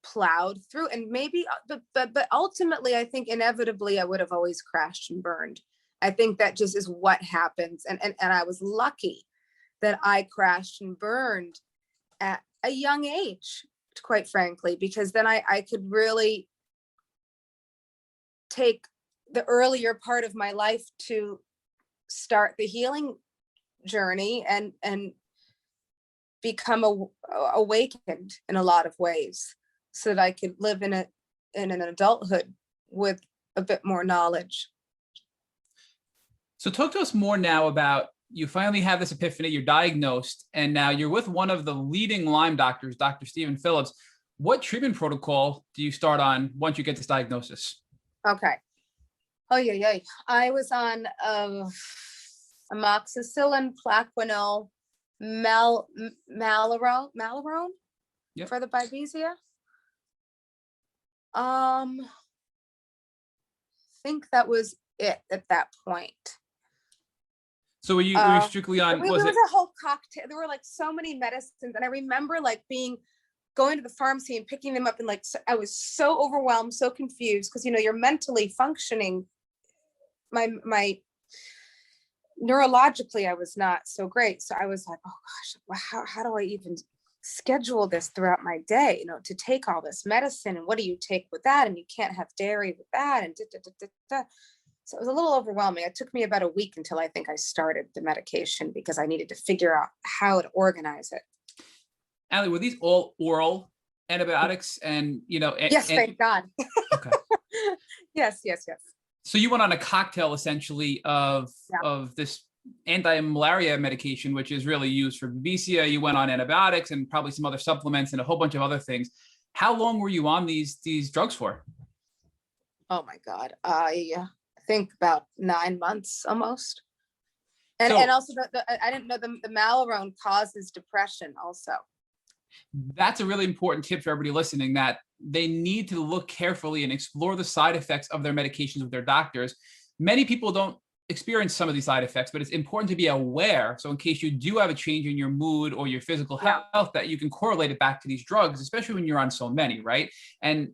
plowed through, and maybe, but ultimately, I think inevitably I would have always crashed and burned. I think that just is what happens. And I was lucky that I crashed and burned at a young age, quite frankly, because then I could really take the earlier part of my life to start the healing journey and become awakened in a lot of ways, so that I could live in an adulthood with a bit more knowledge. So talk to us more now about, you finally have this epiphany, you're diagnosed, and now you're with one of the leading Lyme doctors, Dr. Stephen Phillips. What treatment protocol do you start on once you get this diagnosis? Okay. Oh, yeah. I was on amoxicillin, Plaquenil, Malarone Yep. for the Babesia. Think that was it at that point. So were you strictly on, there was a whole cocktail. There were like so many medicines, and I remember like going to the pharmacy and picking them up, and like I was so overwhelmed, so confused, because you're mentally functioning. My neurologically, I was not so great. So I was like, oh gosh, how do I even schedule this throughout my day, to take all this medicine, and what do you take with that? And you can't have dairy with that. And so it was a little overwhelming. It took me about a week until I think I started the medication, because I needed to figure out how to organize it. Ally, were these all oral antibiotics? And, yes, thank God. Okay. Yes. So you went on a cocktail essentially of this anti-malaria medication, which is really used for Babesia. You went on antibiotics and probably some other supplements and a whole bunch of other things. How long were you on these drugs for? Oh my God. I think about 9 months almost. And also I didn't know the Malarone causes depression also. That's a really important tip for everybody listening, that they need to look carefully and explore the side effects of their medications with their doctors. Many people don't experience some of these side effects, but it's important to be aware. So in case you do have a change in your mood or your physical health, that you can correlate it back to these drugs, especially when you're on so many, right? And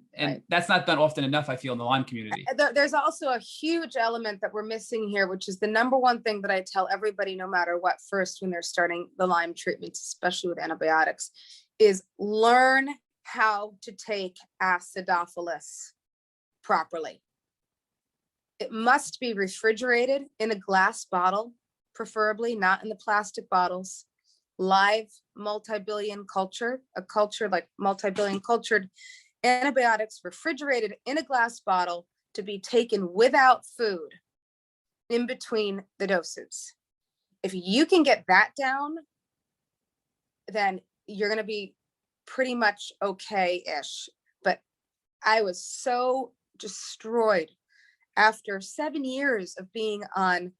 that's not done often enough, I feel, in the Lyme community. There's also a huge element that we're missing here, which is the number one thing that I tell everybody, no matter what, first when they're starting the Lyme treatments, especially with antibiotics, is learn how to take acidophilus properly. It must be refrigerated in a glass bottle, preferably not in the plastic bottles. Live multi-billion culture, a culture like multi-billion cultured antibiotics, refrigerated in a glass bottle, to be taken without food in between the doses. If you can get that down, then you're going to be pretty much okay-ish. But I was so destroyed after 7 years of being on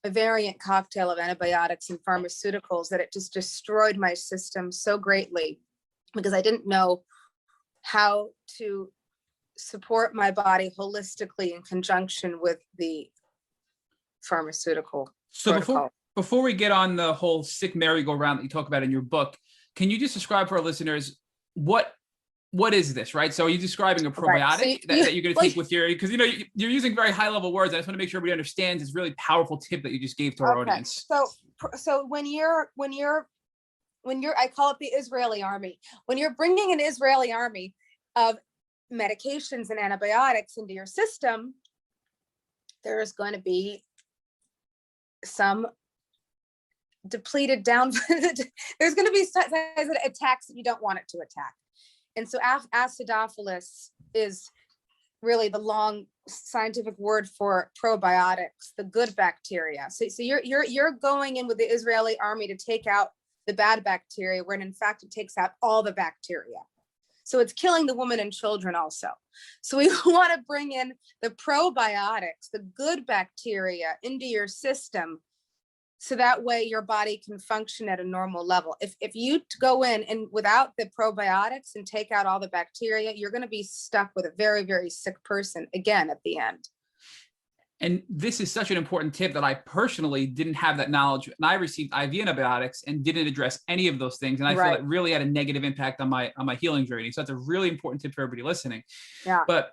a variant cocktail of antibiotics and pharmaceuticals that it just destroyed my system so greatly, because I didn't know how to support my body holistically in conjunction with the pharmaceutical protocol. Before we get on the whole sick merry-go-round that you talk about in your book, can you just describe for our listeners what is this, right? So are you describing a probiotic that you're going to take with your, because you're using very high level words. I just want to make sure everybody understands this really powerful tip that you just gave to our audience. So when you're, I call it the Israeli army. When you're bringing an Israeli army of medications and antibiotics into your system, there is going to be some depleted down. There's going to be attacks that you don't want it to attack. And so acidophilus is really the long scientific word for probiotics, the good bacteria. So you're going in with the Israeli army to take out the bad bacteria, when in fact it takes out all the bacteria. So it's killing the woman and children also. So we want to bring in the probiotics, the good bacteria into your system, so that way your body can function at a normal level. If you go in and without the probiotics and take out all the bacteria, you're going to be stuck with a very, very sick person again at the end. And this is such an important tip that I personally didn't have that knowledge. And I received IV antibiotics and didn't address any of those things. And I feel it really had a negative impact on my healing journey. So that's a really important tip for everybody listening. Yeah. But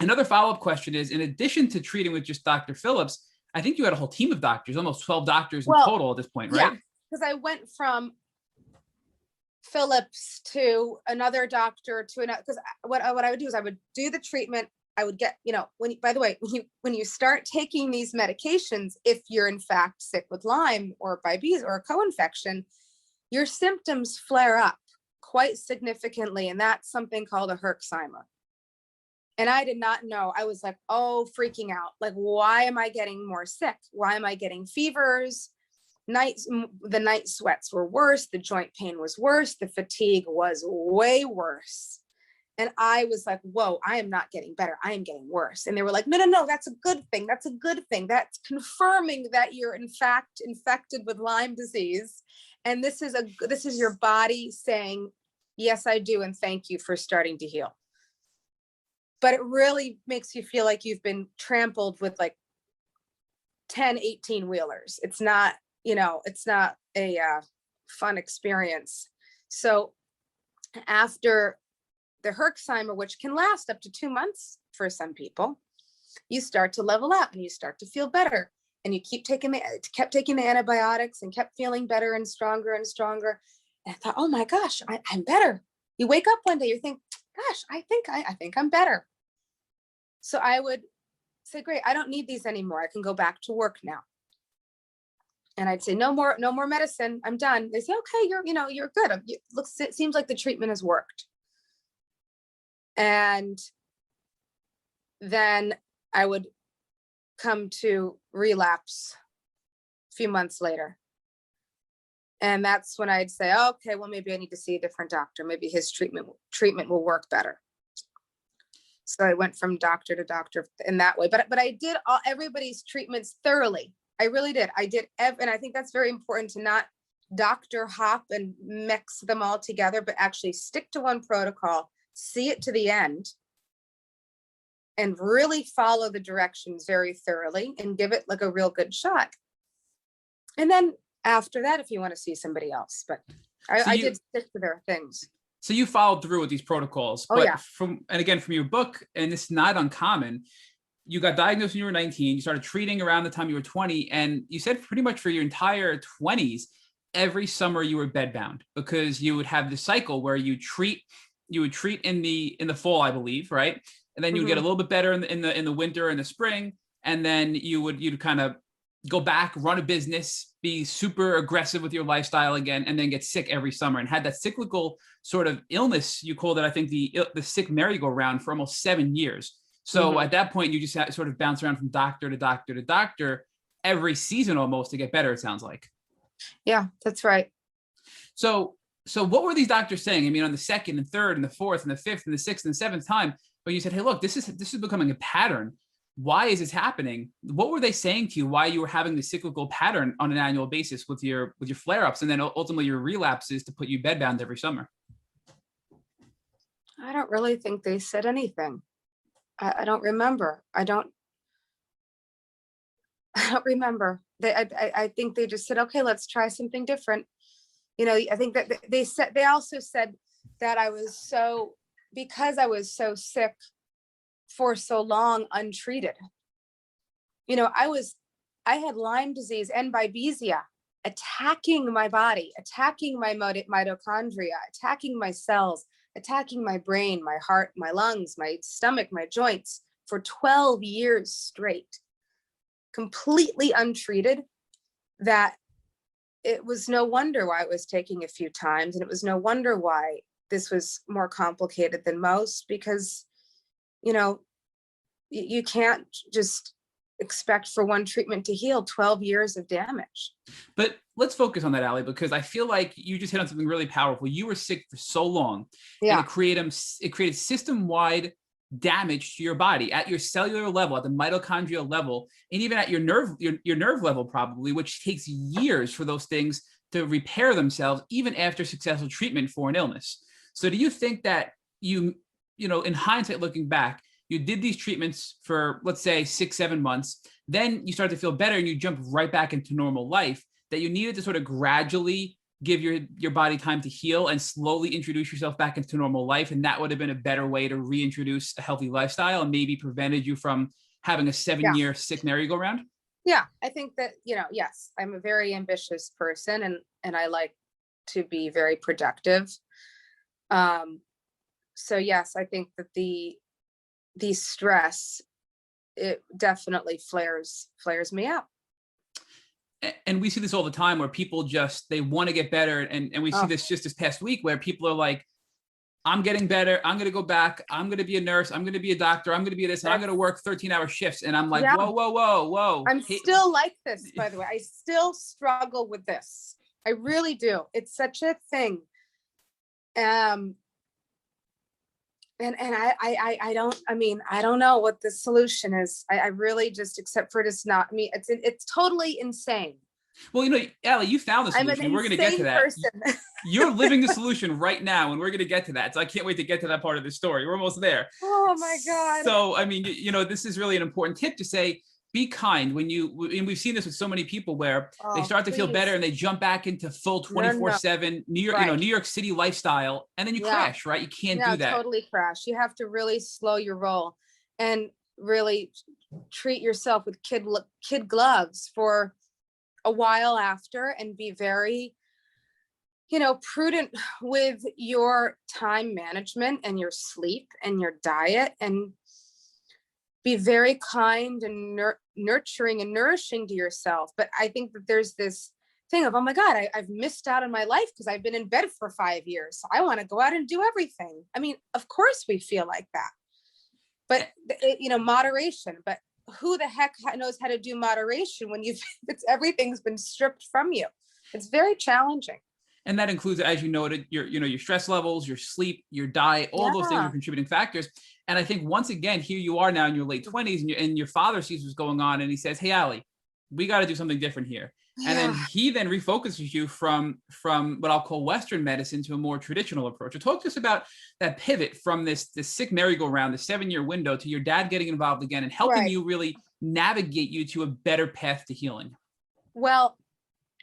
another follow-up question is, in addition to treating with just Dr. Phillips, I think you had a whole team of doctors, almost 12 doctors in total at this point, right? Yeah, because I went from Phillips to another doctor to another, because what I would do is I would do the treatment. I would get, by the way, when you start taking these medications, if you're in fact sick with Lyme or BIBs or a co-infection, your symptoms flare up quite significantly. And that's something called a Herxheimer. And I did not know. I was like, oh, freaking out. Like, why am I getting more sick? Why am I getting fevers? The night sweats were worse. The joint pain was worse. The fatigue was way worse. And I was like, whoa, I am not getting better. I am getting worse. And they were like, no, that's a good thing. That's a good thing. That's confirming that you're in fact infected with Lyme disease. And this is your body saying, yes, I do. And thank you for starting to heal. But it really makes you feel like you've been trampled with like 10, 18 wheelers. It's not, it's not a fun experience. So after the Herxheimer, which can last up to 2 months for some people, you start to level out and you start to feel better. And you kept taking the antibiotics and kept feeling better and stronger and stronger. And I thought, oh my gosh, I'm better. You wake up one day, you think, gosh, I think I'm better. So I would say, great, I don't need these anymore. I can go back to work now. And I'd say, no more medicine. I'm done. They say, okay, you're good. It seems like the treatment has worked. And then I would come to relapse a few months later. And that's when I'd say, okay, well, maybe I need to see a different doctor. Maybe his treatment will work better. So I went from doctor to doctor in that way. But I did everybody's treatments thoroughly. I really did. And I think that's very important, to not doctor hop and mix them all together, but actually stick to one protocol, see it to the end, and really follow the directions very thoroughly and give it like a real good shot. And then after that, if you want to see somebody else, but I did stick to their things. So you followed through with these protocols, but from your book, and it's not uncommon, you got diagnosed when you were 19, you started treating around the time you were 20, and you said pretty much for your entire 20s, every summer you were bedbound, because you would have this cycle where you would treat in the fall, I believe, right? And then you would get a little bit better in the winter and the spring, and then you'd kind of go back, run a business, be super aggressive with your lifestyle again, and then get sick every summer, and had that cyclical sort of illness. You called it, I think, the sick merry-go-round for almost 7 years. So at that point, you just had to sort of bounce around from doctor to doctor to doctor every season almost to get better, it sounds like. Yeah, that's right. So what were these doctors saying? I mean, on the second and third and the fourth and the fifth and the sixth and the seventh time, when you said, hey, look, this is becoming a pattern. Why is this happening? What were they saying to you? Why you were having the cyclical pattern on an annual basis with your flare-ups, and then ultimately your relapses to put you bedbound every summer? I don't really think they said anything. I don't remember. I don't remember. I think they just said, okay, let's try something different. I think that they also said that because I was so sick for so long untreated. I had Lyme disease and Babesia attacking my body, attacking my mitochondria, attacking my cells, attacking my brain, my heart, my lungs, my stomach, my joints for 12 years straight, completely untreated, that it was no wonder why it was taking a few times. And it was no wonder why this was more complicated than most, because, you can't just expect for one treatment to heal 12 years of damage. But let's focus on that, Ally, because I feel like you just hit on something really powerful. You were sick for so long, and it created system-wide damage to your body at your cellular level, at the mitochondrial level, and even at your nerve level, probably, which takes years for those things to repair themselves, even after successful treatment for an illness. So do you think that you know, in hindsight, looking back, you did these treatments for, let's say, 6-7 months, then you start to feel better and you jump right back into normal life, that you needed to sort of gradually give your body time to heal and slowly introduce yourself back into normal life, and that would have been a better way to reintroduce a healthy lifestyle and maybe prevented you from having a 7-year sick merry-go-round? Yeah, I think that, you know, yes, I'm a very ambitious person, and I like to be very productive. So yes, I think that the stress, it definitely flares me up. And we see this all the time where people just, they want to get better. And we see this just this past week where people are like, I'm getting better. I'm going to go back. I'm going to be a nurse. I'm going to be a doctor. I'm going to be this. And I'm going to work 13-hour shifts. And I'm like, whoa. I'm still like this, by the way. I still struggle with this. I really do. It's such a thing. And I don't know what the solution is. I really just, except for just not me, it's totally insane. Well, you know, Ally, you found the solution. We're going to get to that. You're living the solution right now, and we're going to get to that. So I can't wait to get to that part of the story. We're almost there. Oh my God. So, I mean, you know, this is really an important tip to say, be kind when and we've seen this with so many people where they start to feel better and they jump back into full 24/7 New York, you know, New York City lifestyle, and then you crash, right? You can't do that. Totally crash. You have to really slow your roll and really treat yourself with kid gloves for a while after, and be very, you know, prudent with your time management and your sleep and your diet, and be very kind and nurturing and nourishing to yourself. But I think that there's this thing of, oh my God, I've missed out on my life because I've been in bed for 5 years. So I want to go out and do everything. I mean, of course we feel like that, but you know, moderation. But who the heck knows how to do moderation when everything's been stripped from you? It's very challenging. And that includes, as you noted, your stress levels, your sleep, your diet, all those things are contributing factors. And I think once again, here you are now in your late 20s, and your father sees what's going on, and he says, hey, Ally, we got to do something different here. And then he refocuses you from what I'll call Western medicine to a more traditional approach. So talk to us about that pivot from this sick merry-go-round, the 7-year window, to your dad getting involved again and helping you really navigate you to a better path to healing. Well,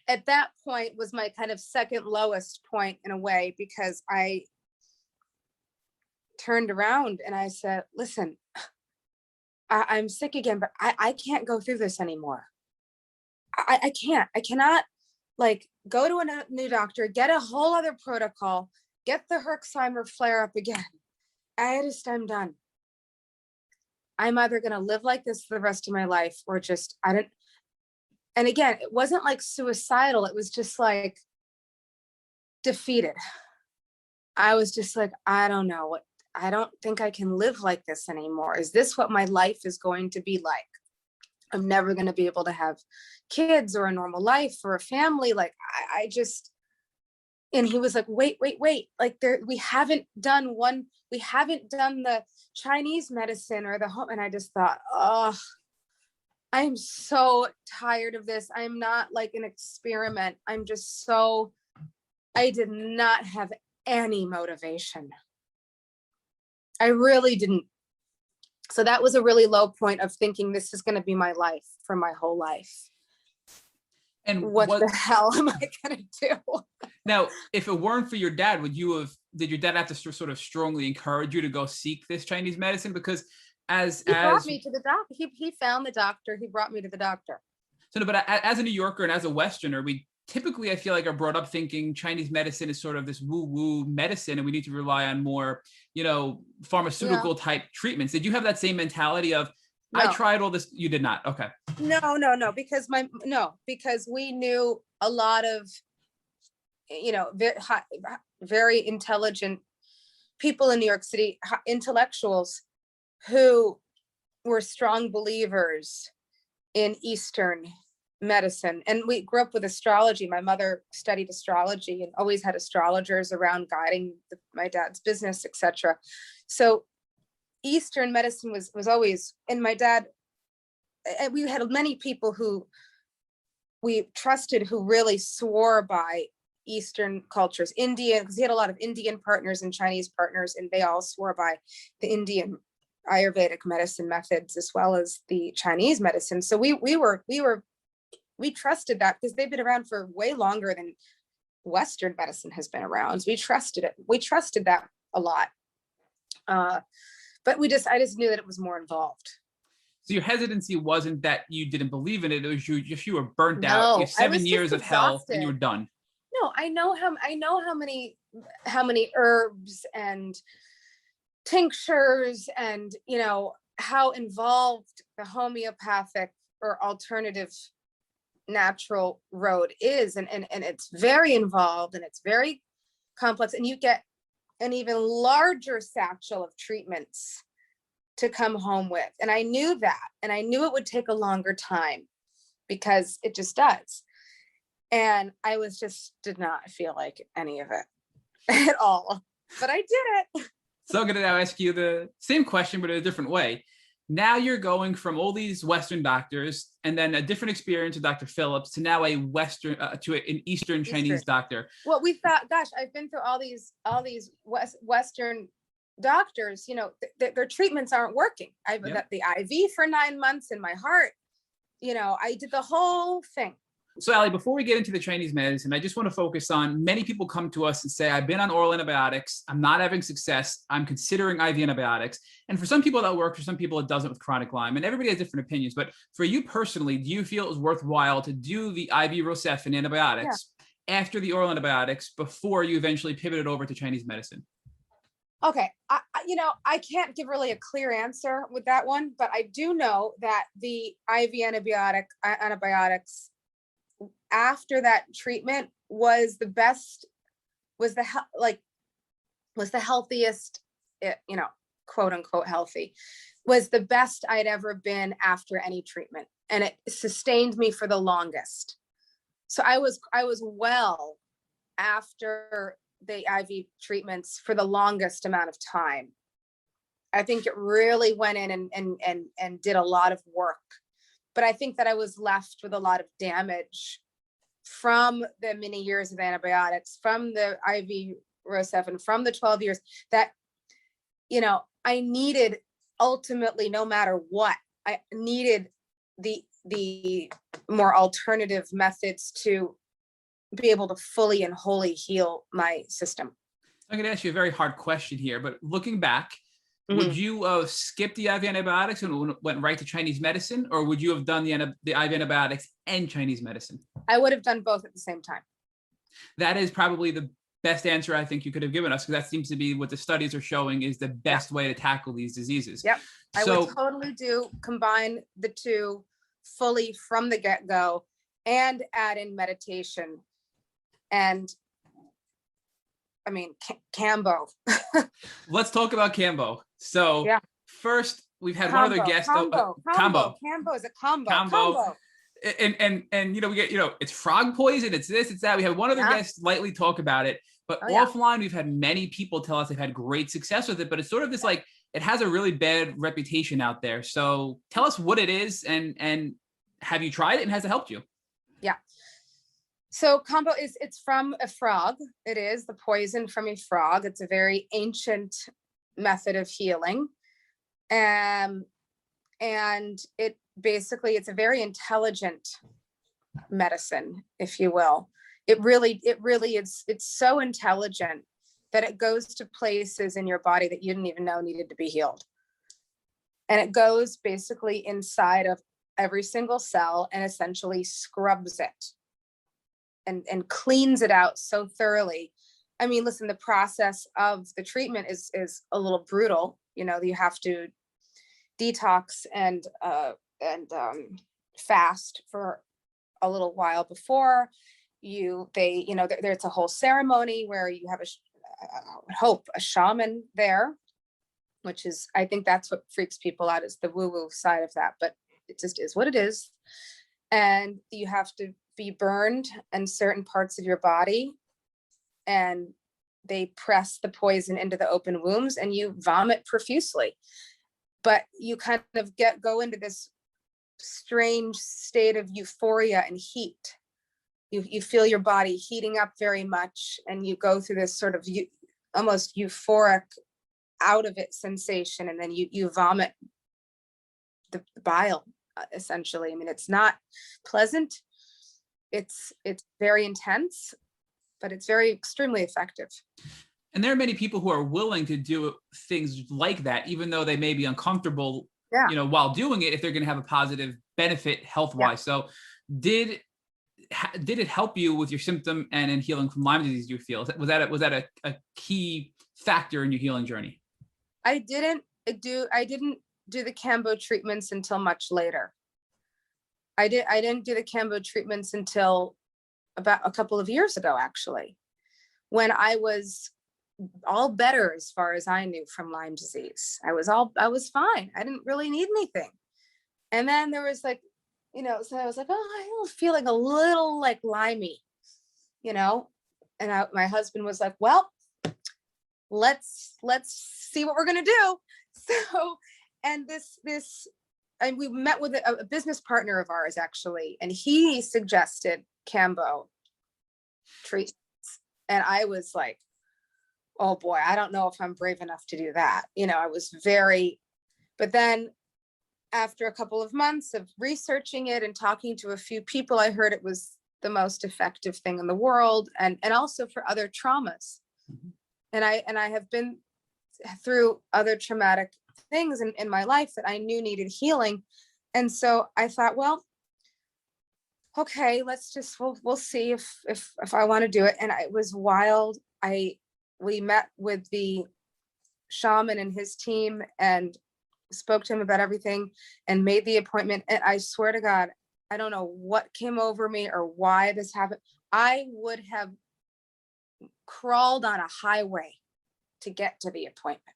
at that point was my kind of second lowest point in a way, because I turned around and I said, listen, I'm sick again, but I can't go through this anymore. I cannot like go to a new doctor, get a whole other protocol, get the Herxheimer flare up again. I'm done. I'm either going to live like this for the rest of my life, or just, and again, it wasn't like suicidal. It was just like defeated. I was just like, I don't know I don't think I can live like this anymore. Is this what my life is going to be like? I'm never going to be able to have kids or a normal life or a family. Like I just, and he was like, wait. Like we haven't done the Chinese medicine or the home. And I just thought, oh, I'm so tired of this. I'm not like an experiment. I did not have any motivation. I really didn't. So that was a really low point of thinking this is going to be my life for my whole life. And what the hell am I going to do? Now, if it weren't for your dad, did your dad have to sort of strongly encourage you to go seek this Chinese medicine? Because he brought me to the doctor. He found the doctor. He brought me to the doctor. So, no, but as a New Yorker and as a Westerner, we typically, I feel like, are brought up thinking Chinese medicine is sort of this woo-woo medicine, and we need to rely on more, pharmaceutical type treatments. Did you have that same mentality of, no, I tried all this? You did not. Okay. No, because we knew a lot of, very intelligent people in New York City, intellectuals who were strong believers in Eastern medicine. And we grew up with astrology. My mother studied astrology and always had astrologers around guiding my dad's business, etc. So Eastern medicine was always, and my dad, we had many people who we trusted who really swore by Eastern cultures, Indian, because he had a lot of Indian partners and Chinese partners, and they all swore by the Indian Ayurvedic medicine methods as well as the Chinese medicine. So we trusted that because they've been around for way longer than Western medicine has been around. So we trusted it. We trusted that a lot. But I just knew that it was more involved. So your hesitancy wasn't that you didn't believe in it. It was you were burnt out. No, You have I 7 was years just of hell exhausted. and you were done. No, I know how many herbs and tinctures and, you know, how involved the homeopathic or alternative natural road is. And it's very involved and it's very complex. And you get an even larger satchel of treatments to come home with. And I knew that. And I knew it would take a longer time because it just does. And I did not feel like any of it at all, but I did it. So I'm going to now ask you the same question, but in a different way. Now you're going from all these Western doctors and then a different experience with Dr. Phillips to now an Eastern Chinese doctor. Well, we thought, gosh, I've been through all these Western doctors, you know, their treatments aren't working. I've got the IV for 9 months in my heart. You know, I did the whole thing. So Ally, before we get into the Chinese medicine, I just want to focus on many people come to us and say, I've been on oral antibiotics. I'm not having success. I'm considering IV antibiotics. And for some people that works, for some people it doesn't with chronic Lyme. And everybody has different opinions. But for you personally, do you feel it was worthwhile to do the IV Rocephin antibiotics after the oral antibiotics before you eventually pivoted over to Chinese medicine? Okay, I can't give really a clear answer with that one, but I do know that the IV antibiotics after that treatment was the best, was the healthiest, you know, quote unquote healthy, was the best I'd ever been after any treatment, and it sustained me for the longest. So I was well after the IV treatments for the longest amount of time. I think it really went in and did a lot of work. But I think that I was left with a lot of damage from the many years of antibiotics, from the IV Rocephin, from the 12 years that, you know, I needed ultimately, no matter what, I needed the more alternative methods to be able to fully and wholly heal my system. I'm going to ask you a very hard question here, but looking back, would you skip the IV antibiotics and went right to Chinese medicine, or would you have done the IV antibiotics and Chinese medicine? I would have done both at the same time. That is probably the best answer I think you could have given us, because that seems to be what the studies are showing is the best way to tackle these diseases. Yep. I would totally combine the two fully from the get-go and add in meditation. And I mean, Cambo. Let's talk about Cambo. So first, we've had one other guest. Cambo is a combo. And you know, we get, you know, it's frog poison, it's this, it's that. We had one other guest lightly talk about it, but offline we've had many people tell us they've had great success with it, but it's sort of this like, it has a really bad reputation out there. So tell us what it is, and have you tried it, and has it helped you? Yeah. So Cambo it's from a frog. It is the poison from a frog. It's a very ancient method of healing. And it basically, it's a very intelligent medicine, if you will. It really is. It's so intelligent that it goes to places in your body that you didn't even know needed to be healed. And it goes basically inside of every single cell and essentially scrubs it and cleans it out so thoroughly. I mean, listen, the process of the treatment is a little brutal. You know, you have to detox and fast for a little while before there's a whole ceremony where you have I would hope a shaman there which is, I think that's what freaks people out, is the woo-woo side of that, but it just is what it is. And you have to be burned in certain parts of your body, and they press the poison into the open wounds and you vomit profusely. But you kind of go into this strange state of euphoria and heat. You feel your body heating up very much, and you go through this sort of almost euphoric out of it sensation, and then you vomit the bile, essentially. I mean, it's not pleasant. It's very intense, but it's very extremely effective. And there are many people who are willing to do things like that, even though they may be uncomfortable, while doing it, if they're going to have a positive benefit health-wise. So did it help you with your symptom and in healing from Lyme disease, do you feel? Was that a key factor in your healing journey? I didn't do the Cambo treatments until much later. I didn't do the Cambo treatments until about a couple of years ago, actually, when I was all better as far as I knew from Lyme disease. I was fine. I didn't really need anything. And then there was like, so I was like, oh, I'm feeling a little like limey, and my husband was like, well, let's see what we're going to do. So, and and we met with a business partner of ours, actually, and he suggested Cambo treatments. And I was like, oh boy, I don't know if I'm brave enough to do that. I was but then after a couple of months of researching it and talking to a few people, I heard it was the most effective thing in the world, and also for other traumas. Mm-hmm. And I have been through other traumatic things in my life that I knew needed healing. And so I thought, well, okay, we'll see if I want to do it. And it was wild. We met with the shaman and his team and spoke to him about everything and made the appointment. And I swear to God, I don't know what came over me or why this happened. I would have crawled on a highway to get to the appointment.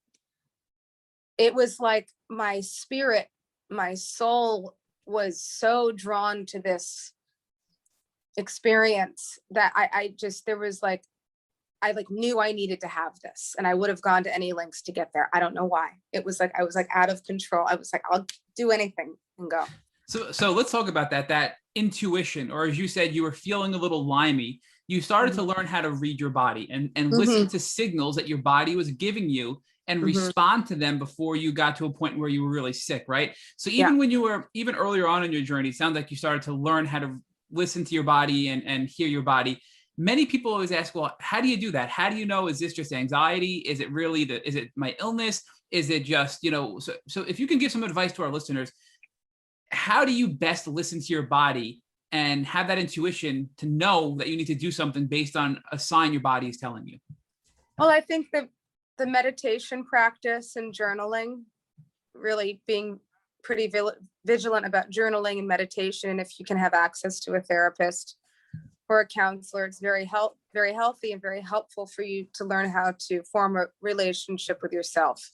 It was like my spirit, my soul was so drawn to this experience that I knew I needed to have this, and I would have gone to any lengths to get there. I don't know why. It was like I was like out of control. I was like, I'll do anything and go. So let's talk about that intuition, or as you said, you were feeling a little limey. You started to learn how to read your body and listen to signals that your body was giving you and respond to them before you got to a point where you were really sick, right? So even when you were, even earlier on in your journey, it sounds like you started to learn how to listen to your body and hear your body. Many people always ask, well, how do you do that? How do you know, is this just anxiety? Is it really is it my illness? Is it just, so if you can give some advice to our listeners, how do you best listen to your body and have that intuition to know that you need to do something based on a sign your body is telling you? Well, I think that the meditation practice and journaling, really being pretty vigilant about journaling and meditation. If you can have access to a therapist or a counselor, it's very healthy and very helpful for you to learn how to form a relationship with yourself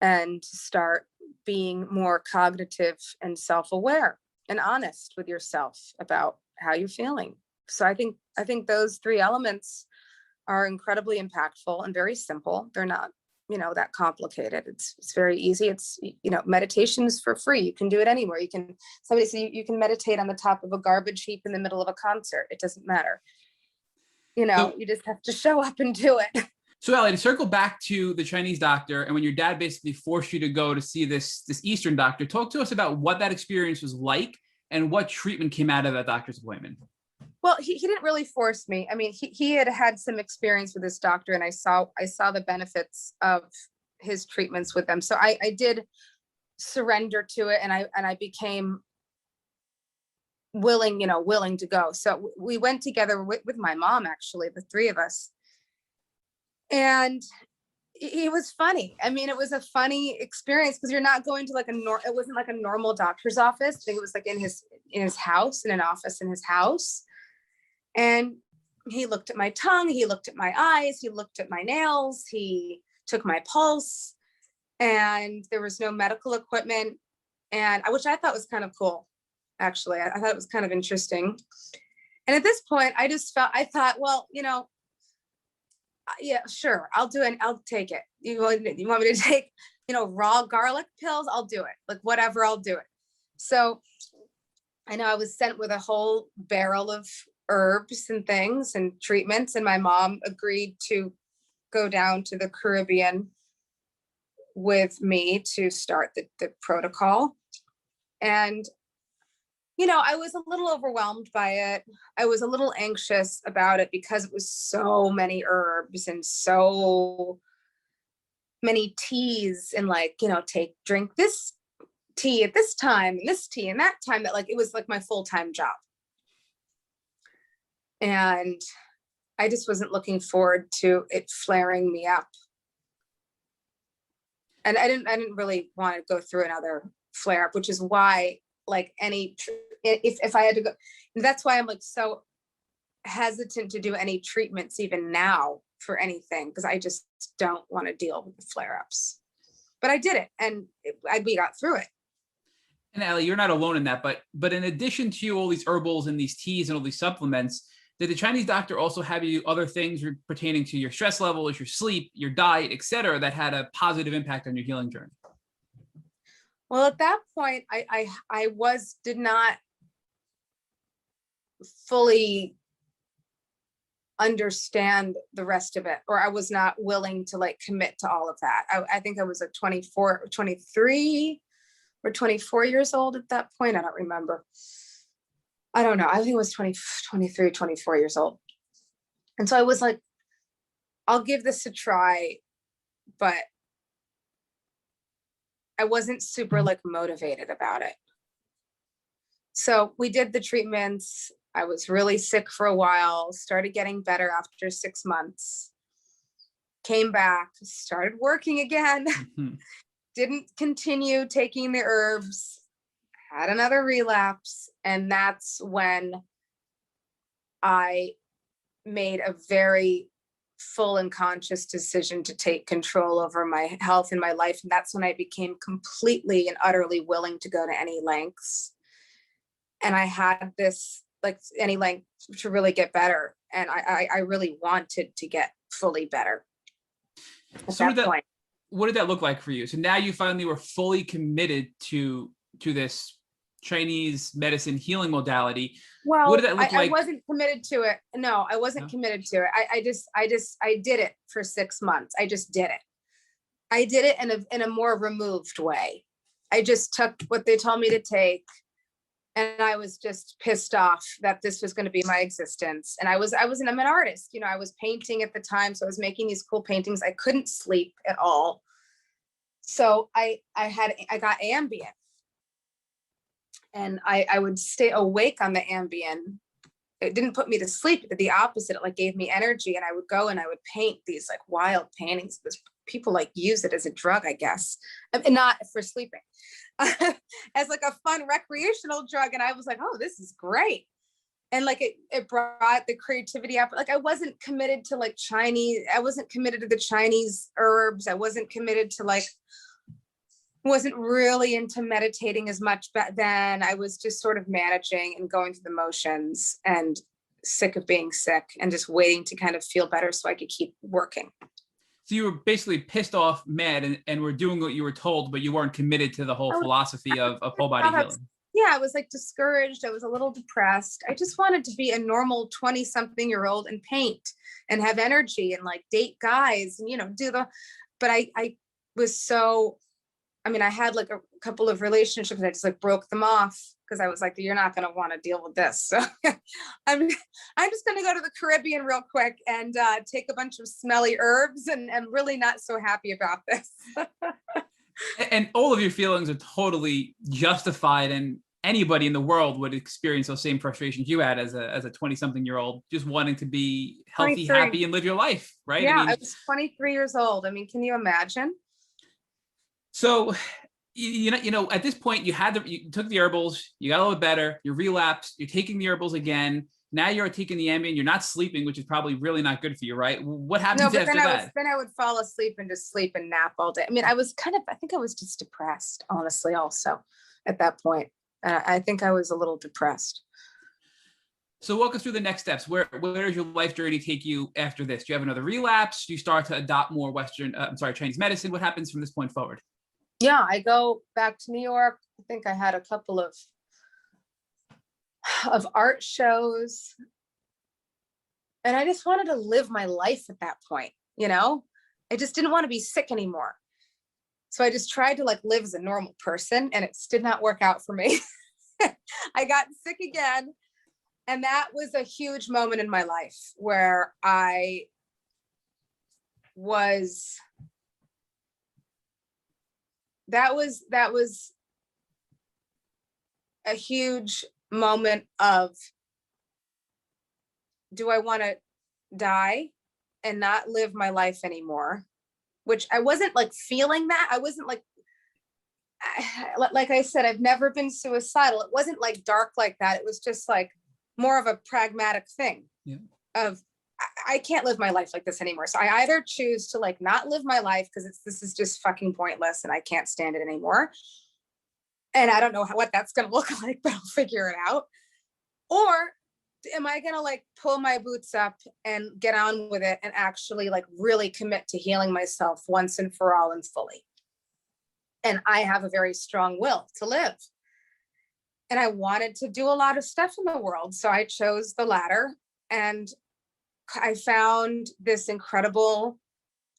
and start being more cognitive and self-aware and honest with yourself about how you're feeling. So I think those three elements are incredibly impactful and very simple. They're not, that complicated. It's very easy. It's, meditation is for free. You can do it anywhere. Somebody said you can meditate on the top of a garbage heap in the middle of a concert. It doesn't matter. You just have to show up and do it. So Ally, to circle back to the Chinese doctor, and when your dad basically forced you to go to see this Eastern doctor, talk to us about what that experience was like and what treatment came out of that doctor's appointment. Well, he didn't really force me. I mean, he had some experience with this doctor, and I saw the benefits of his treatments with them. So I did surrender to it, and I became willing to go. So we went together with my mom, actually, the three of us. And it was funny. I mean, it was a funny experience because you're not going to it wasn't like a normal doctor's office. I think it was like in his house, in an office in his house. And he looked at my tongue, he looked at my eyes, he looked at my nails, he took my pulse. and there was no medical equipment, and which I thought was kind of cool, actually. I thought it was kind of interesting. And at this point, I thought, well, yeah, sure, I'll do it. I'll take it. You want me to take, raw garlic pills? I'll do it. Like, whatever, I'll do it. So I know I was sent with a whole barrel of herbs and things and treatments, and my mom agreed to go down to the Caribbean with me to start the protocol. And I was a little overwhelmed by it. I was a little anxious about it because it was so many herbs and so many teas, and drink this tea at this time and this tea and that time, that it was like my full-time job. And I just wasn't looking forward to it flaring me up. And I didn't really want to go through another flare up, which is why if I had to go, that's why I'm so hesitant to do any treatments even now for anything, because I just don't want to deal with the flare ups. But I did it, and we got through it. And Ally, you're not alone in that, but in addition to all these herbals and these teas and all these supplements, did the Chinese doctor also have you other things pertaining to your stress levels, your sleep, your diet, et cetera, that had a positive impact on your healing journey? Well, at that point, I did not fully understand the rest of it, or I was not willing to commit to all of that. I think I was 23 or 24 years old at that point. I don't remember. I don't know. I think it was 23, 24 years old. And so I was like, I'll give this a try, but I wasn't super motivated about it. So we did the treatments. I was really sick for a while, started getting better after 6 months, came back, started working again, didn't continue taking the herbs, had another relapse. And that's when I made a very full and conscious decision to take control over my health and my life. And that's when I became completely and utterly willing to go to any lengths. And I had this, any length to really get better. And I really wanted to get fully better at So that point. What did that look like for you? So now you finally were fully committed to this Chinese medicine healing modality. Well, what did that look like? I wasn't committed to it. No, I wasn't committed to it. I did it for 6 months. I just did it. I did it in a more removed way. I just took what they told me to take. And I was just pissed off that this was going to be my existence. And I'm an artist, I was painting at the time. So I was making these cool paintings. I couldn't sleep at all. So I got Ambien, and I would stay awake on the Ambien. It didn't put me to sleep, but the opposite, it gave me energy. And I would go and I would paint these wild paintings. People use it as a drug, I guess, and not for sleeping. As a fun recreational drug. And I was like, oh, this is great. And it brought the creativity up. I wasn't committed to Chinese. I wasn't committed to the Chinese herbs. I wasn't committed to wasn't really into meditating as much back then. I was just sort of managing and going through the motions, and sick of being sick and just waiting to kind of feel better so I could keep working. So you were basically pissed off, mad, and were doing what you were told, but you weren't committed to the whole philosophy of whole body healing. Yeah, I was discouraged. I was a little depressed. I just wanted to be a normal 20-something-year-old and paint and have energy and date guys and, but I was so, I had a couple of relationships. I just broke them off because I was you're not going to want to deal with this. So I'm just going to go to the Caribbean real quick and take a bunch of smelly herbs, and really not so happy about this. And all of your feelings are totally justified, and anybody in the world would experience those same frustrations you had as a 20-something-year-old, just wanting to be healthy, 23. Happy, and live your life, right? Yeah, I was 23 years old. Can you imagine? So, at this point, you took the herbals, you got a little better, you relapsed, you're taking the herbals again. Now you're taking the Ambien. You're not sleeping, which is probably really not good for you, right? What No, happens but after that? then I would fall asleep and just sleep and nap all day. I mean, I think I was just depressed, honestly, also at that point. I think I was a little depressed. So walk us through the next steps. Where does your life journey take you after this? Do you have another relapse? Do you start to adopt more Chinese medicine? What happens from this point forward? Yeah, I go back to New York. I think I had a couple of art shows. And I just wanted to live my life at that point, you know? I just didn't want to be sick anymore. So I just tried to like live as a normal person, and it did not work out for me. I got sick again. And that was a huge moment in my life where that was a huge moment of, do I want to die and not live my life anymore? Which I wasn't like feeling that. I wasn't like I said, I've never been suicidal. It wasn't like dark like that. It was just like more of a pragmatic thing of, I can't live my life like this anymore. So I either choose to like not live my life because this is just fucking pointless and I can't stand it anymore. And I don't know what that's going to look like, but I'll figure it out. Or am I going to like pull my boots up and get on with it and actually like really commit to healing myself once and for all and fully? And I have a very strong will to live. And I wanted to do a lot of stuff in the world. So I chose the latter. And I found this incredible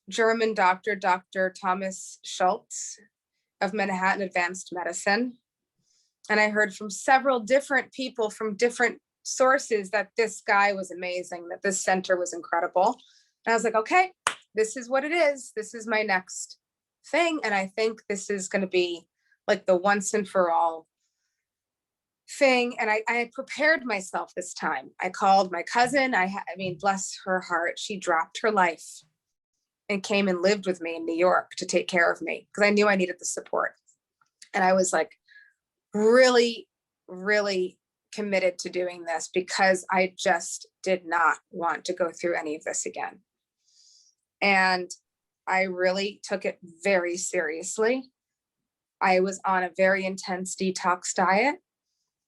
German doctor, Dr. Thomas Schultz of Manhattan Advanced Medicine. And I heard from several different people from different sources that this guy was amazing, that this center was incredible. And I was like, okay, this is what it is. This is my next thing. And I think this is going to be like the once and for all thing. And I prepared myself this time. I called my cousin. I mean, bless her heart, she dropped her life and came and lived with me in New York to take care of me because I knew I needed the support. And I was like really, really committed to doing this because I just did not want to go through any of this again. And I really took it very seriously. I was on a very intense detox diet.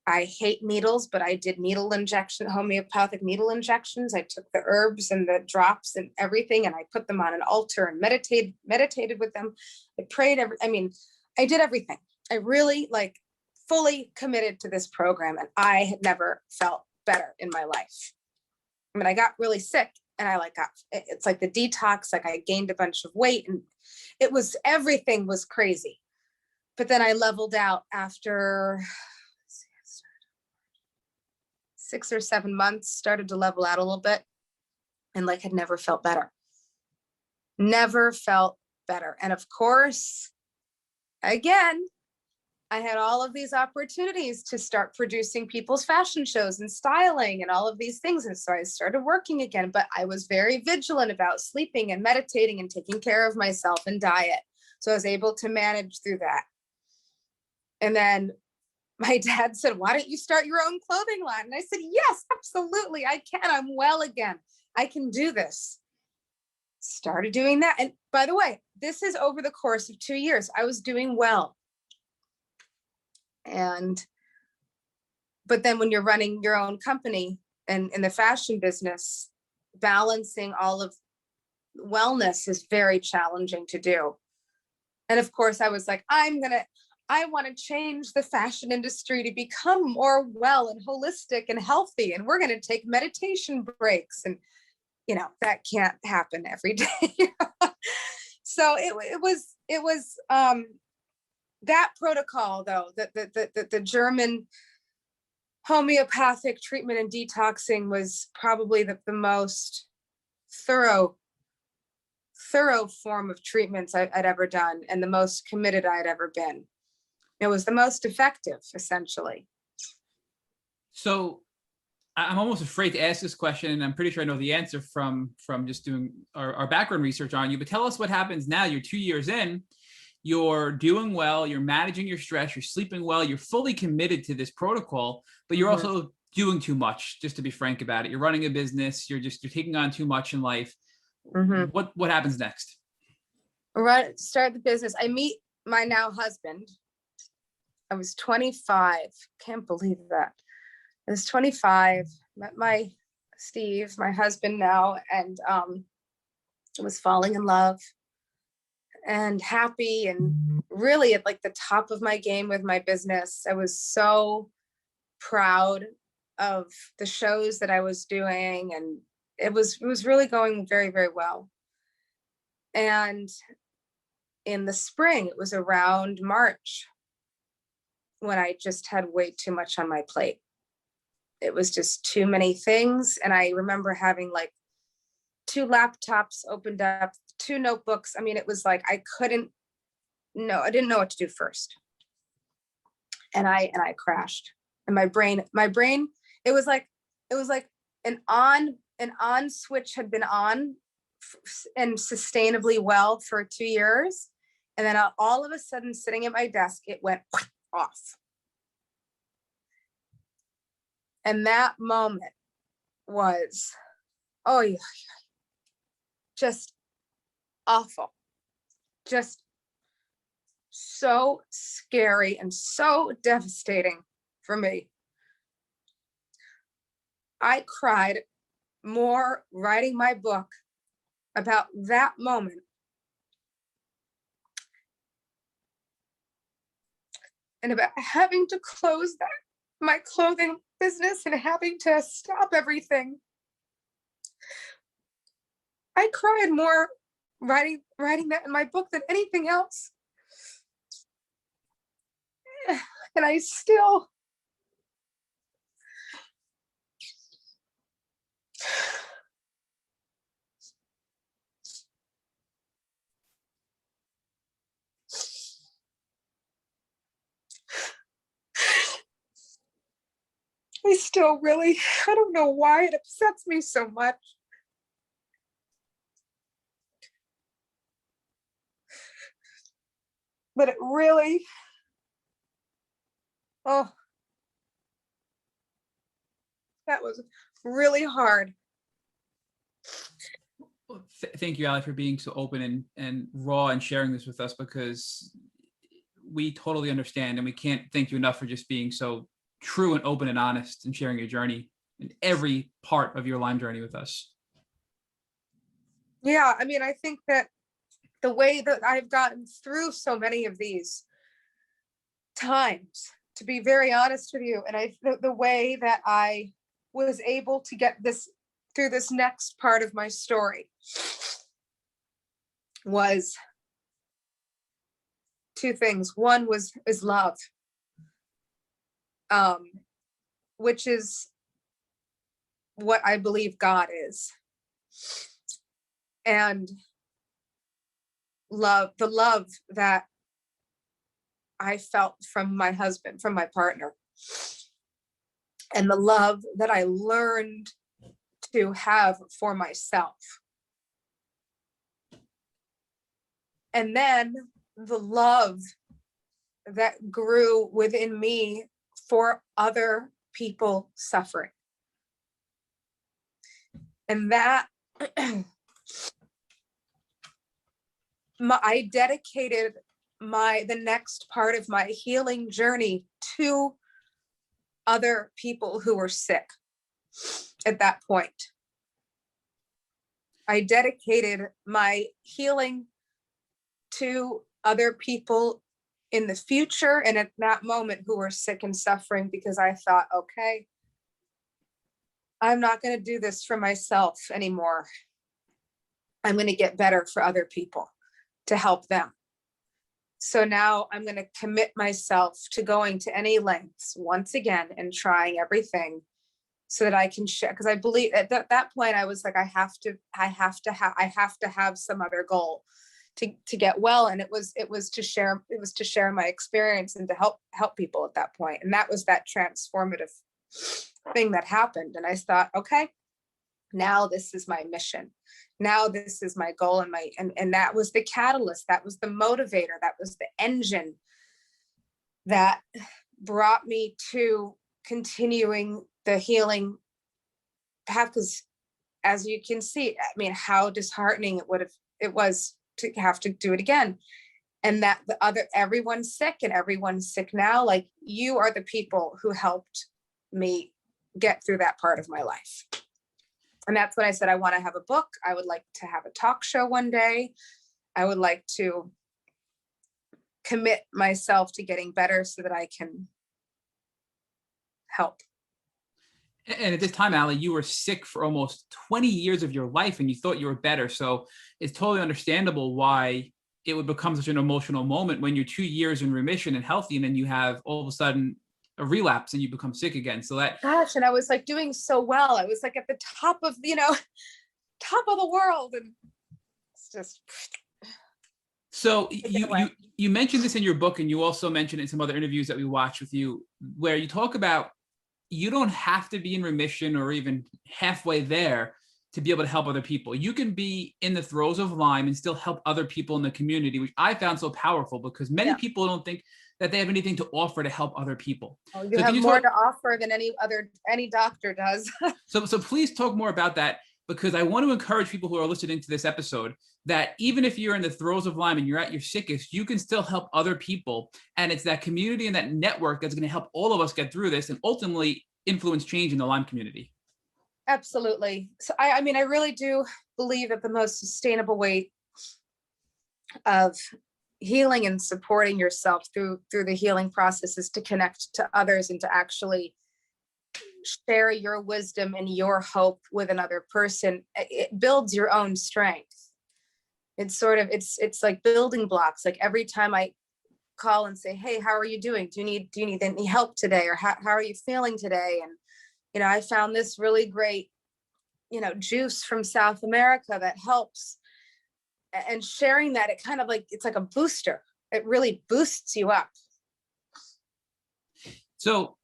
I hate needles, but I did homeopathic needle injections. I took the herbs and the drops and everything, and I put them on an altar and meditated with them. I prayed. I did everything. I really like fully committed to this program, and I had never felt better in my life. I mean, I got really sick, and it's like the detox, like I gained a bunch of weight, and everything was crazy. But then I leveled out after 6 or 7 months, started to level out a little bit, and like had never felt better. Never felt better. And of course, again, I had all of these opportunities to start producing people's fashion shows and styling and all of these things. And so I started working again, but I was very vigilant about sleeping and meditating and taking care of myself and diet. So I was able to manage through that. And then my dad said, why don't you start your own clothing line? And I said, yes, absolutely. I can. I'm well again. I can do this. Started doing that. And by the way, this is over the course of 2 years. I was doing well. But then when you're running your own company and in the fashion business, balancing all of wellness is very challenging to do. And of course I was like, I want to change the fashion industry to become more well and holistic and healthy. And we're going to take meditation breaks. And, that can't happen every day. So it was that protocol, though, the German homeopathic treatment and detoxing was probably the most thorough form of treatments I'd ever done, and the most committed I'd ever been. It was the most effective, essentially. So I'm almost afraid to ask this question, and I'm pretty sure I know the answer from just doing our background research on you, but tell us what happens now. You're 2 years in, you're doing well, you're managing your stress, you're sleeping well, you're fully committed to this protocol, but you're also doing too much, just to be frank about it. You're running a business, you're taking on too much in life. Mhm. What happens next? Start the business. I meet my now husband. I was 25. Can't believe that. I was 25, met my Steve, my husband now, and was falling in love and happy and really at like the top of my game with my business. I was so proud of the shows that I was doing, and it was really going very, very well. And in the spring, it was around March, when I just had way too much on my plate. It was just too many things. And I remember having like 2 laptops opened up, 2 notebooks. I mean, it was like I didn't know what to do first. And I crashed. And my brain, it was like an on switch had been on and sustainably well for 2 years. And then all of a sudden, sitting at my desk, it went off. And that moment was, oh yeah, just awful. Just so scary and so devastating for me. I cried more writing my book about that moment and about having to close my clothing business and having to stop everything. I cried more writing that in my book than anything else. And I still really, I don't know why it upsets me so much. But it really, oh, that was really hard. Thank you, Ally, for being so open and raw and sharing this with us, because we totally understand, and we can't thank you enough for just being so true and open and honest and sharing your journey and every part of your Lyme journey with us. Yeah, I mean, I think that the way that I've gotten through so many of these times, to be very honest with you, and the way that I was able to get this through this next part of my story was 2 things. One is love, which is what I believe God is, and the love that I felt from my husband, from my partner, and the love that I learned to have for myself. And then the love that grew within me for other people suffering. And that I dedicated the next part of my healing journey to other people who were sick at that point. I dedicated my healing to other people in the future and at that moment who were sick and suffering, because I thought, okay, I'm not going to do this for myself anymore. I'm going to get better for other people to help them. So now I'm going to commit myself to going to any lengths once again and trying everything so that I can share. Because I believe at that point I was like, I have to have some other goal to get well. And it was to share my experience and to help people at that point. And that was that transformative thing that happened. And I thought, okay, now this is my mission. Now this is my goal, and that was the catalyst. That was the motivator. That was the engine that brought me to continuing the healing path, because as you can see, I mean, how disheartening it was to have to do it again. And that everyone's sick and everyone's sick now. Like, you are the people who helped me get through that part of my life. And that's when I said, I want to have a book. I would like to have a talk show one day. I would like to commit myself to getting better so that I can help. And at this time, Ally, you were sick for almost 20 years of your life and you thought you were better. So it's totally understandable why it would become such an emotional moment when you're 2 years in remission and healthy, and then you have all of a sudden a relapse and you become sick again. So that, gosh, and I was like doing so well. I was like at the top of, top of the world. And it's just. So you mentioned this in your book, and you also mentioned in some other interviews that we watched with you, where you talk about you don't have to be in remission or even halfway there to be able to help other people. You can be in the throes of Lyme and still help other people in the community, which I found so powerful because many people don't think that they have anything to offer to help other people. Oh, you have more to offer than any doctor does. So please talk more about that, because I want to encourage people who are listening to this episode that even if you're in the throes of Lyme and you're at your sickest, you can still help other people. And it's that community and that network that's going to help all of us get through this and ultimately influence change in the Lyme community. Absolutely. So I mean, I really do believe that the most sustainable way of healing and supporting yourself through the healing process is to connect to others and to actually share your wisdom and your hope with another person. It builds your own strength. It's sort of, it's like building blocks. Like every time I call and say, hey, how are you doing? Do you need any help today? Or how are you feeling today? And, I found this really great, juice from South America that helps. And sharing that, it kind of like, it's like a booster. It really boosts you up. So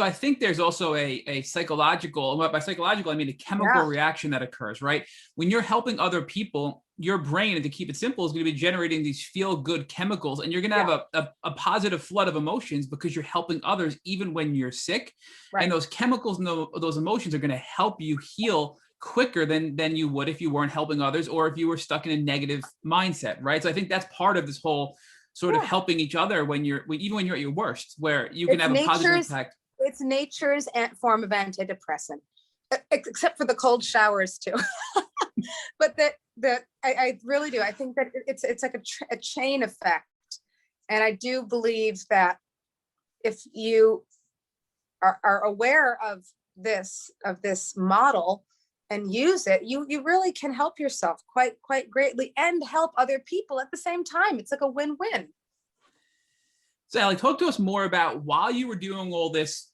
I think there's also a psychological, by psychological, I mean a chemical reaction that occurs, right? When you're helping other people, your brain, and to keep it simple, is going to be generating these feel-good chemicals, and you're going to have a positive flood of emotions because you're helping others even when you're sick. Right. And those chemicals and those emotions are going to help you heal quicker than you would if you weren't helping others, or if you were stuck in a negative mindset, right? So I think that's part of this whole sort of helping each other even when you're at your worst, where you can have a positive impact. It's nature's form of antidepressant, except for the cold showers too. But I really do. I think that it's like a chain effect. And I do believe that if you are aware of this model and use it, you really can help yourself quite greatly and help other people at the same time. It's like a win-win. So Ally, talk to us more about, while you were doing all this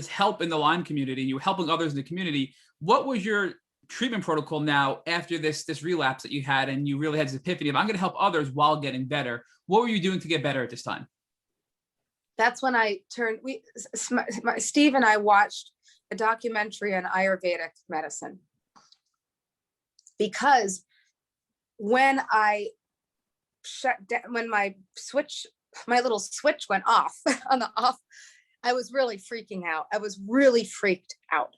help in the Lyme community, and you were helping others in the community, what was your treatment protocol now after this relapse that you had, and you really had this epiphany of, I'm going to help others while getting better? What were you doing to get better at this time? That's when I turned, Steve and I watched a documentary on Ayurvedic medicine, because when I shut down, when my little switch went off on the off, I was really freaking out. I was really freaked out.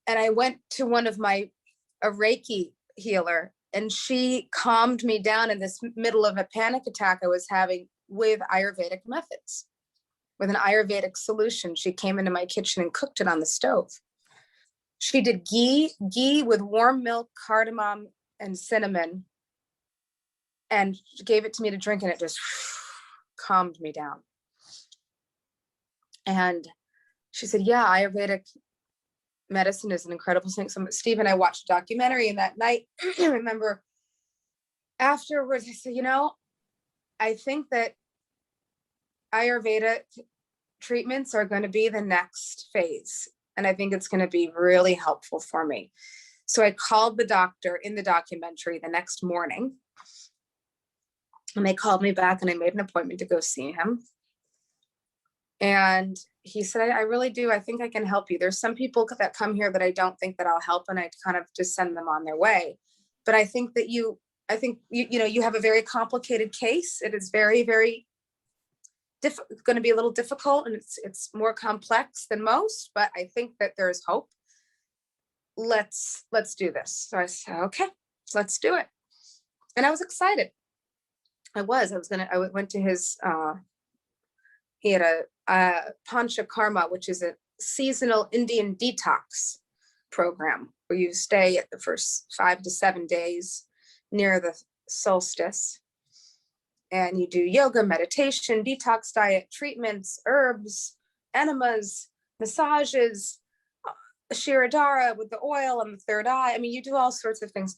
And I went to a Reiki healer, and she calmed me down in this middle of a panic attack I was having with Ayurvedic methods, with an Ayurvedic solution. She came into my kitchen and cooked it on the stove. She did ghee with warm milk, cardamom, and cinnamon, and gave it to me to drink, and it just calmed me down. And she said, yeah, Ayurvedic medicine is an incredible thing. So Steve and I watched a documentary, and that night, I remember afterwards, I said, I think that Ayurvedic treatments are going to be the next phase. And I think it's going to be really helpful for me. So I called the doctor in the documentary the next morning, and they called me back, and I made an appointment to go see him. And he said, I really do. I think I can help you. There's some people that come here that I don't think that I'll help, and I kind of just send them on their way. But I think that you have a very complicated case. It is very, very going to be a little difficult, and it's more complex than most, but I think that there's hope. Let's do this. So I said, okay, let's do it. And I was excited. I went to his, he had a Panchakarma, which is a seasonal Indian detox program where you stay at the first 5 to 7 days near the solstice. And you do yoga, meditation, detox diet, treatments, herbs, enemas, massages, Shirodhara with the oil and the third eye. I mean, you do all sorts of things.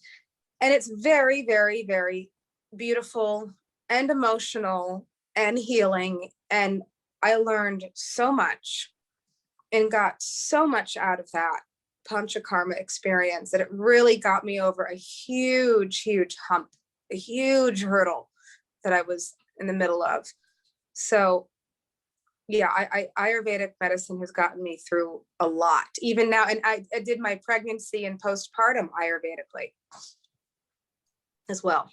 And it's very, very, very beautiful and emotional and healing. And I learned so much and got so much out of that Panchakarma experience that it really got me over a huge, huge hump, a huge hurdle that I was in the middle of. So yeah, Ayurvedic medicine has gotten me through a lot, even now. And I did my pregnancy and postpartum Ayurvedically as well.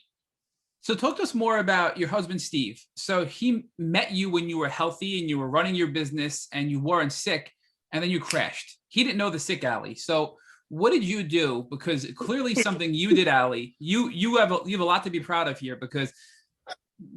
So talk to us more about your husband, Steve. So he met you when you were healthy and you were running your business and you weren't sick, and then you crashed. He didn't know the sick Ally. So what did you do? Because clearly something you did, Ally, you have a lot to be proud of here, because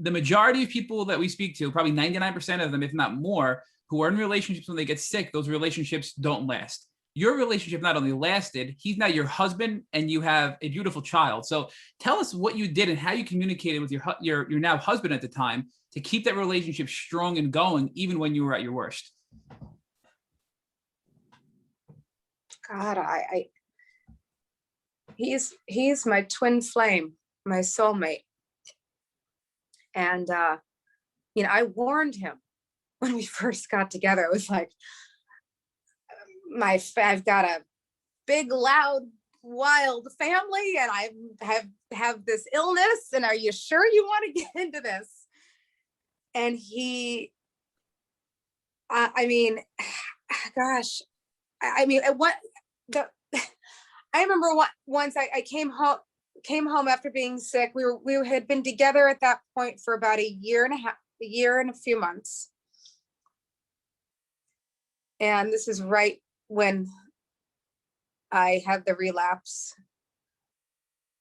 the majority of people that we speak to, probably 99% of them, if not more, who are in relationships when they get sick, those relationships don't last. Your relationship not only lasted, he's now your husband and you have a beautiful child. So tell us what you did and how you communicated with your now husband at the time to keep that relationship strong and going, even when you were at your worst. God, he's my twin flame, my soulmate. And, I warned him when we first got together. It was like, I've got a big, loud, wild family, and I have this illness. And are you sure you want to get into this? And he, I mean, gosh, I remember once I came home after being sick. We had been together at that point for about a year and a few months. And this is right when I had the relapse.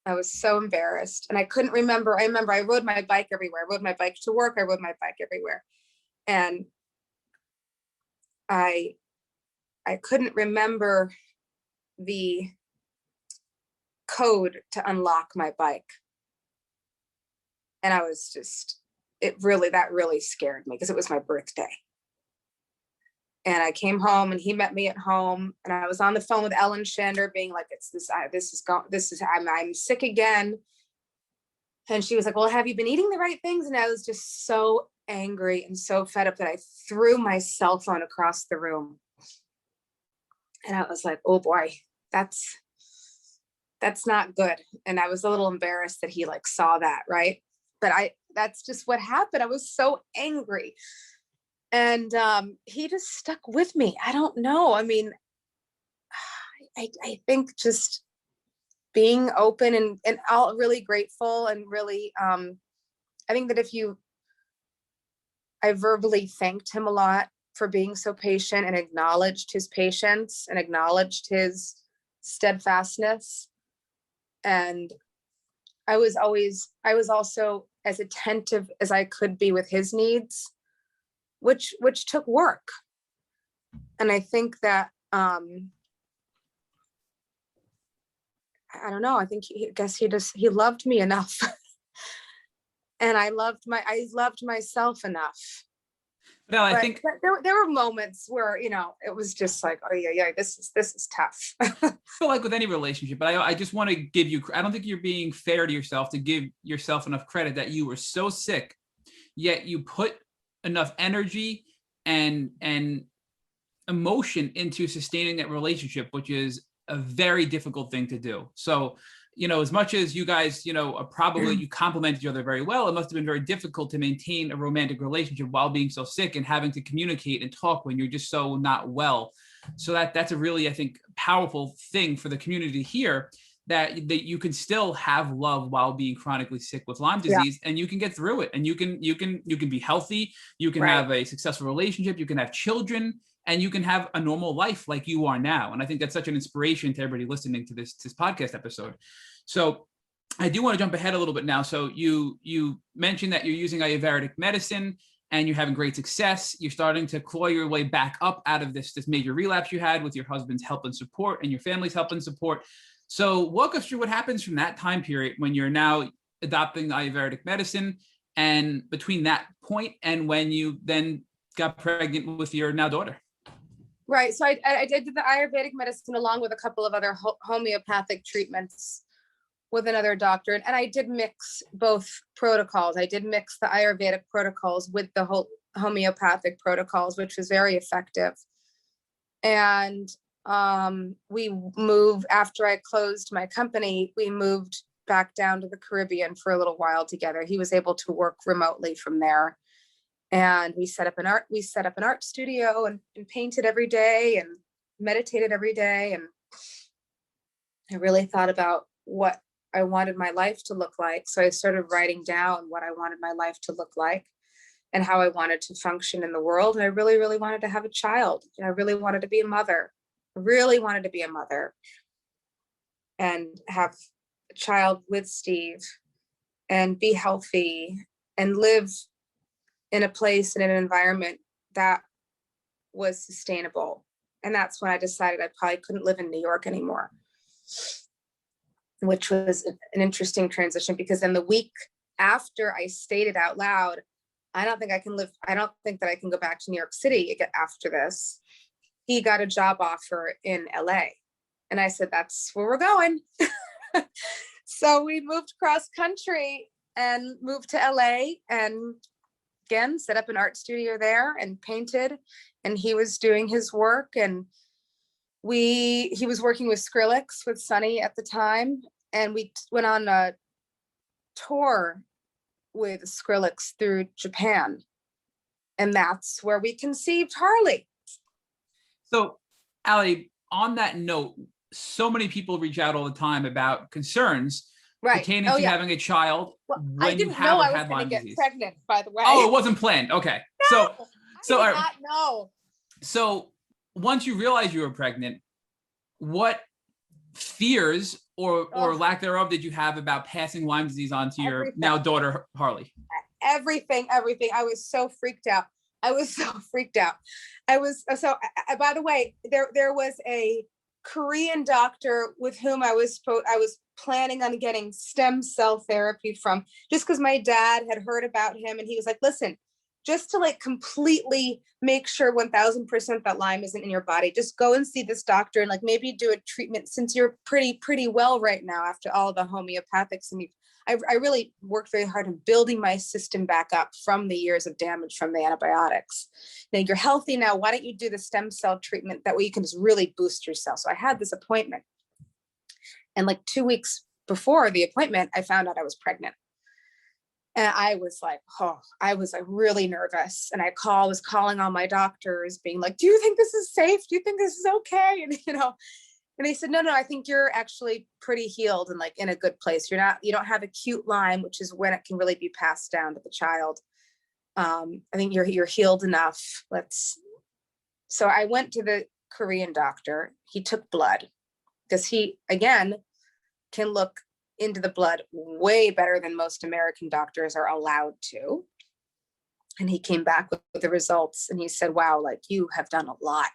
I was so embarrassed and I couldn't remember. I remember I rode my bike everywhere. I rode my bike to work. I rode my bike everywhere. And I couldn't remember the code to unlock my bike. And I was just, that really scared me because it was my birthday. And I came home and he met me at home, and I was on the phone with Ellen Shander being like, I'm sick again. And she was like, well, have you been eating the right things? And I was just so angry and so fed up that I threw my cell phone across the room. And I was like, oh boy, that's not good. And I was a little embarrassed that he saw that. Right. But that's just what happened. I was so angry. And he just stuck with me. I don't know. I mean, I think just being open and all really grateful and really, I think that I verbally thanked him a lot for being so patient and acknowledged his patience and acknowledged his steadfastness. And I was also as attentive as I could be with his needs, which took work. And I think that, I don't know, I think he loved me enough. And I loved myself enough. No, I think there were moments where, it was just like, oh yeah, this is tough. I feel like with any relationship, but I just want to give you, I don't think you're being fair to yourself to give yourself enough credit that you were so sick, yet you put enough energy and emotion into sustaining that relationship, which is a very difficult thing to do. So, as much as you guys, probably you complement each other very well, it must have been very difficult to maintain a romantic relationship while being so sick and having to communicate and talk when you're just so not well. So that's a really, I think, powerful thing for the community to hear, that you can still have love while being chronically sick with Lyme disease, and you can get through it, and you can be healthy, you can have a successful relationship, you can have children, and you can have a normal life like you are now. And I think that's such an inspiration to everybody listening to this podcast episode. So I do want to jump ahead a little bit now. So you mentioned that you're using Ayurvedic medicine and you're having great success. You're starting to claw your way back up out of this major relapse you had with your husband's help and support and your family's help and support. So walk us through what happens from that time period when you're now adopting the Ayurvedic medicine, and between that point and when you then got pregnant with your now daughter. Right. So I did the Ayurvedic medicine along with a couple of other homeopathic treatments with another doctor. And I did mix both protocols. I did mix the Ayurvedic protocols with the whole homeopathic protocols, which was very effective. And we moved, after I closed my company, we moved back down to the Caribbean for a little while together. He was able to work remotely from there. And we set up an art studio and painted every day and meditated every day. And I really thought about what I wanted my life to look like. So I started writing down what I wanted my life to look like and how I wanted to function in the world. And I really, really wanted to have a child. I really wanted to be a mother. Really wanted to be a mother and have a child with Steve and be healthy and live in a place, in an environment that was sustainable. And that's when I decided I probably couldn't live in New York anymore, which was an interesting transition, because then the week after I stated out loud, I don't think that I can go back to New York City after this, he got a job offer in LA. And I said, that's where we're going. So we moved cross country and moved to LA, and again, set up an art studio there and painted. And he was doing his work, and he was working with Skrillex, with Sonny at the time. And we went on a tour with Skrillex through Japan. And that's where we conceived Harley. So, Ally, on that note, so many people reach out all the time about concerns pertaining to having a child when you have or had Lyme disease. Pregnant, by the way. Oh, it wasn't planned. Okay. No, I did not know. So once you realized you were pregnant, what fears or lack thereof did you have about passing Lyme disease on to your now daughter, Harley? Everything. I was so freaked out. By the way, there was a Korean doctor with whom I was planning on getting stem cell therapy from, just because my dad had heard about him, and he was like, listen, just to like completely make sure 1000% that Lyme isn't in your body, just go and see this doctor and like maybe do a treatment, since you're pretty well right now after all the homeopathics. And I really worked very hard in building my system back up from the years of damage from the antibiotics. Now you're healthy now, why don't you do the stem cell treatment? That way you can just really boost yourself. So I had this appointment, and like 2 weeks before the appointment, I found out I was pregnant. And I was like, I was like really nervous. And I was calling all my doctors being like, do you think this is safe? Do you think this is okay? And, and they said, no, I think you're actually pretty healed and like in a good place. You don't have acute Lyme, which is when it can really be passed down to the child. I think you're healed enough. So I went to the Korean doctor. He took blood, because he, again, can look into the blood way better than most American doctors are allowed to. And he came back with the results, and he said, wow, like you have done a lot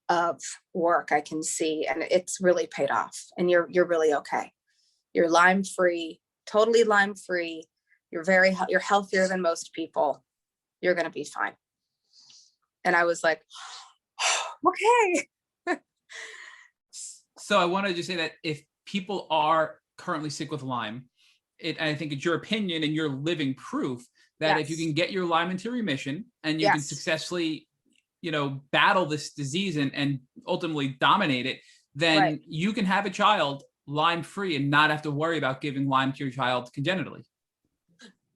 of work, I can see, and it's really paid off, and you're really okay. You're Lyme free, totally Lyme free. You're healthier than most people. You're going to be fine. And I was like, okay. So I wanted to say that if people are currently sick with Lyme, I think it's your opinion and your living proof that if you can get your Lyme into remission and you can successfully, battle this disease and ultimately dominate it, then you can have a child Lyme free and not have to worry about giving Lyme to your child congenitally.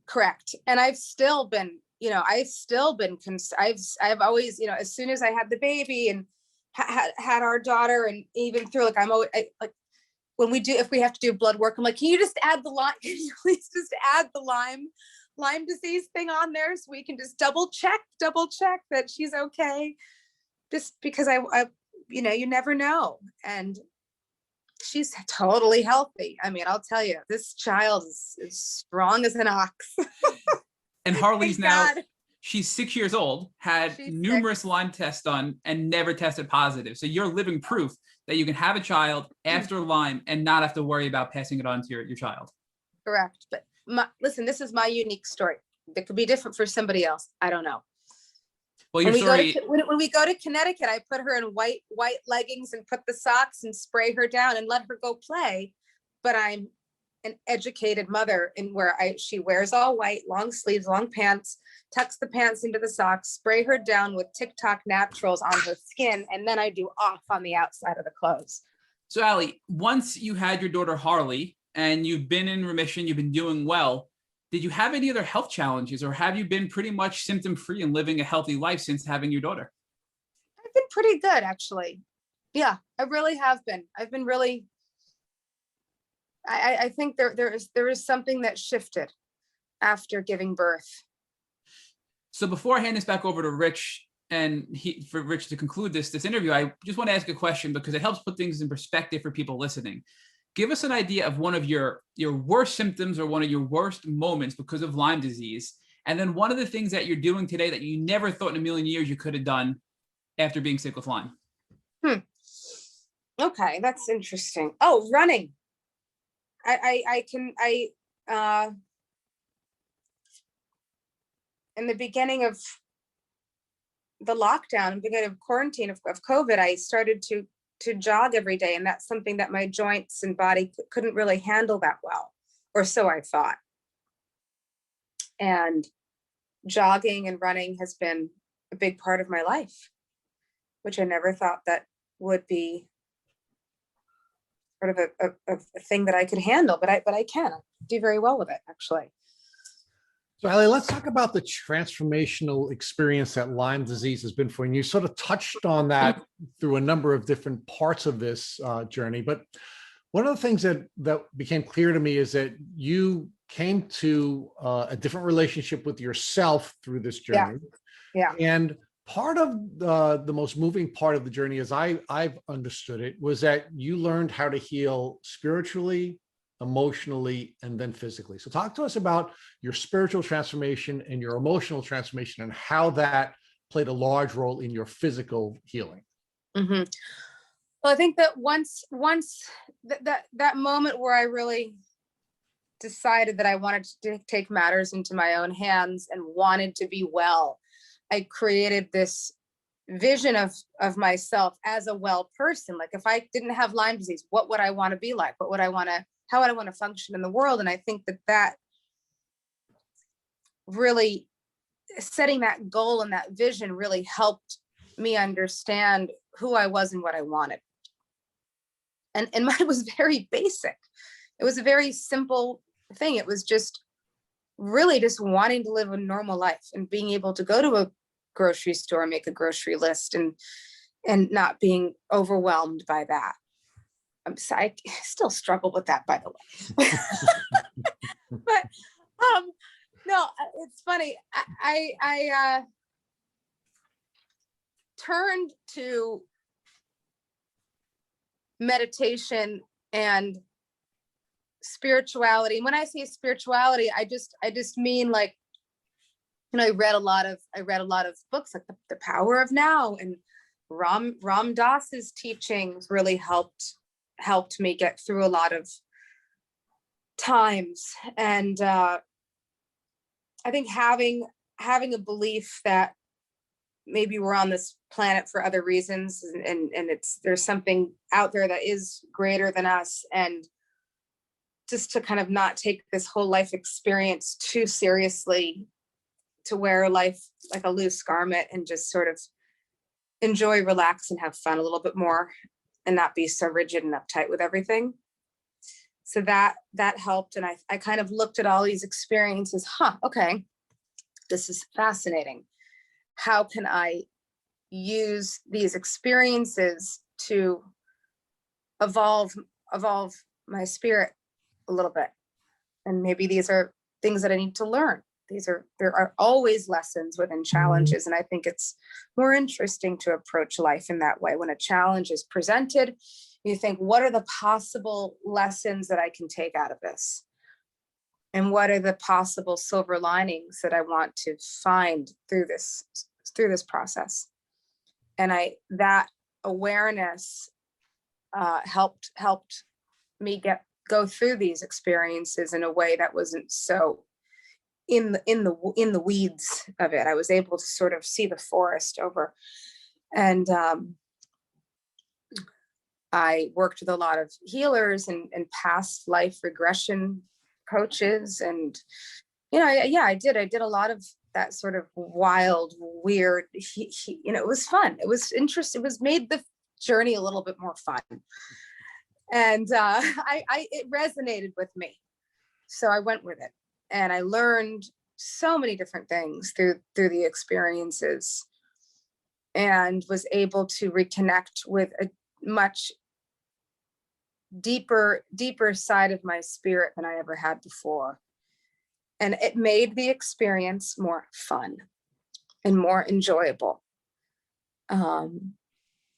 Correct. And I've still been, I've always, as soon as I had the baby and had our daughter, and even through, like, I'm always, if we have to do blood work, I'm like, can you just add the Lyme, can you please just add the Lyme disease thing on there so we can just double check that she's okay. Just because I you never know. And she's totally healthy. I mean, I'll tell you, this child is strong as an ox. And Harley's Thank now, God. she's 6 years old, had She's numerous Lyme tests done and never tested positive. So you're living proof that you can have a child after Lyme and not have to worry about passing it on to your child. Correct. But listen, this is my unique story. It could be different for somebody else. I don't know. Well, your story. When we go to Connecticut, I put her in white leggings and put the socks and spray her down and let her go play. But I'm an educated mother in where she wears all white, long sleeves, long pants, tucks the pants into the socks, spray her down with TikTok naturals on her skin, and then I do off on the outside of the clothes. So Ally, once you had your daughter Harley and you've been in remission, you've been doing well, did you have any other health challenges, or have you been pretty much symptom-free and living a healthy life since having your daughter? I've been pretty good, actually. Yeah, I really have been. I've been really, I think there is something that shifted after giving birth. So before I hand this back over to Rich and for Rich to conclude this interview, I just want to ask a question because it helps put things in perspective for people listening. Give us an idea of one of your worst symptoms or one of your worst moments because of Lyme disease. And then one of the things that you're doing today that you never thought in a million years you could have done after being sick with Lyme. Okay, that's interesting. Oh, running. In the beginning of the lockdown, beginning of quarantine of COVID, I started to jog every day. And that's something that my joints and body couldn't really handle that well, or so I thought. And jogging and running has been a big part of my life, which I never thought that would be sort of a thing that I could handle, but I can do very well with it, actually. So Ally, let's talk about the transformational experience that Lyme disease has been for you. And you sort of touched on that through a number of different parts of this journey. But one of the things that became clear to me is that you came to a different relationship with yourself through this journey. Yeah. And part of the most moving part of the journey, as I've understood it, was that you learned how to heal spiritually, emotionally, and then physically. So talk to us about your spiritual transformation and your emotional transformation and how that played a large role in your physical healing. Mm-hmm. Well, I think that once that moment where I really decided that I wanted to take matters into my own hands and wanted to be well, I created this vision of myself as a well person. Like, if I didn't have Lyme disease, what would I want to be like? How would I want to function in the world? And I think that really, setting that goal and that vision really helped me understand who I was and what I wanted. And mine was very basic. It was a very simple thing. It was just really just wanting to live a normal life and being able to go to a grocery store, make a grocery list, and not being overwhelmed by that. I'm sorry, I still struggle with that, by the way. But no, it's funny. I turned to meditation and spirituality. When I say spirituality, I just mean, like, I read a lot of books like the Power of Now, and Ram Dass's teachings really helped me get through a lot of times. And I think having a belief that maybe we're on this planet for other reasons, and there's something out there that is greater than us, and just to kind of not take this whole life experience too seriously, to wear life like a loose garment and just sort of enjoy, relax, and have fun a little bit more, and not be so rigid and uptight with everything. So that helped. And I kind of looked at all these experiences. Okay, this is fascinating. How can I use these experiences to evolve my spirit a little bit. And maybe these are things that I need to learn. There are always lessons within challenges. And I think it's more interesting to approach life in that way. When a challenge is presented, you think, what are the possible lessons that I can take out of this? And what are the possible silver linings that I want to find through this process? And that awareness helped me go through these experiences in a way that wasn't so in the weeds of it. I was able to sort of see the forest over. And I worked with a lot of healers and past life regression coaches. And, I did a lot of that sort of wild, weird, it was fun. It was interesting. It was made the journey a little bit more fun. And it resonated with me. So I went with it. And I learned so many different things through the experiences, and was able to reconnect with a much deeper side of my spirit than I ever had before. And it made the experience more fun and more enjoyable. And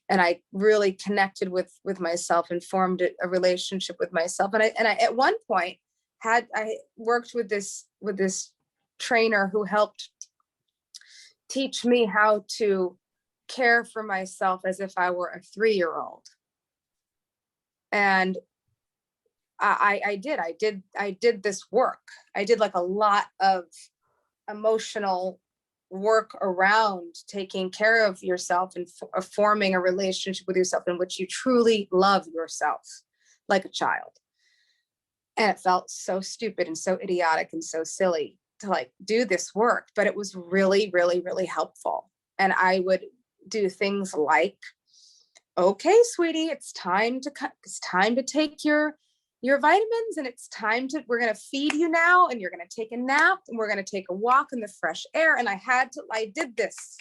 I really connected with myself and formed a relationship with myself. And I at one point I worked with this trainer who helped teach me how to care for myself as if I were a 3-year-old. And I did this work. I did like a lot of emotional work around taking care of yourself and forming a relationship with yourself in which you truly love yourself like a child. And it felt so stupid and so idiotic and so silly to like do this work, but it was really, really, really helpful. And I would do things like, okay, sweetie, it's time to take your vitamins, and we're going to feed you now, and you're going to take a nap, and we're going to take a walk in the fresh air. And I did this,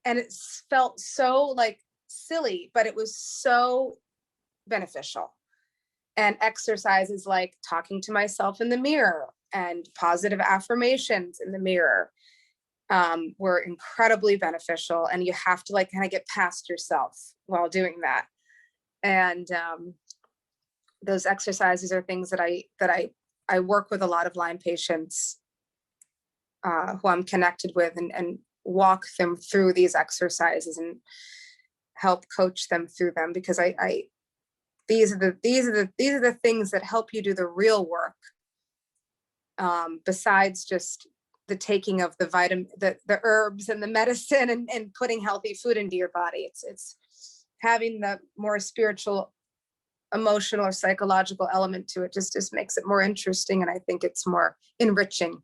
and it felt so like silly, but it was so beneficial. And exercises like talking to myself in the mirror and positive affirmations in the mirror were incredibly beneficial. And you have to like kind of get past yourself while doing that. And those exercises are things that I work with a lot of Lyme patients who I'm connected with, and walk them through these exercises and help coach them through them, because these are the things that help you do the real work, besides just the taking of the herbs and the medicine and putting healthy food into your body. It's having the more spiritual, emotional, or psychological element to it. Just makes it more interesting, and I think it's more enriching.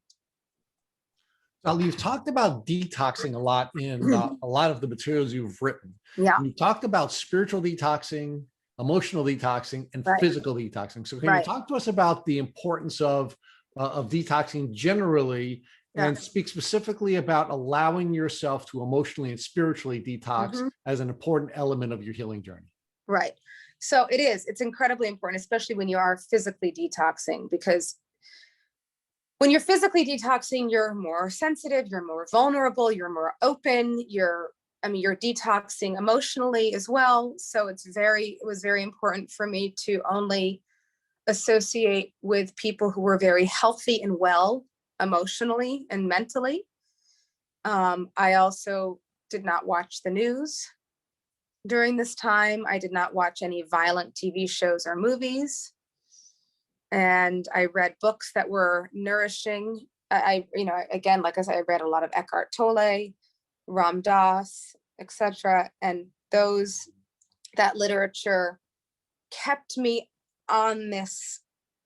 Well, you've talked about detoxing a lot in a lot of the materials you've written. Yeah. You talked about spiritual detoxing, emotional detoxing, and Right. physical detoxing. So can Right. you talk to us about the importance of detoxing generally, and Yes. speak specifically about allowing yourself to emotionally and spiritually detox Mhm. as an important element of your healing journey? Right. So it's incredibly important, especially when you are physically detoxing, because when you're physically detoxing, you're more sensitive, you're more vulnerable, you're more open, you're detoxing emotionally as well. So it was very important for me to only associate with people who were very healthy and well emotionally and mentally. I also did not watch the news during this time. I did not watch any violent TV shows or movies. And I read books that were nourishing. Again, like I said, I read a lot of Eckhart Tolle, Ram Dass, etc. And that literature kept me on this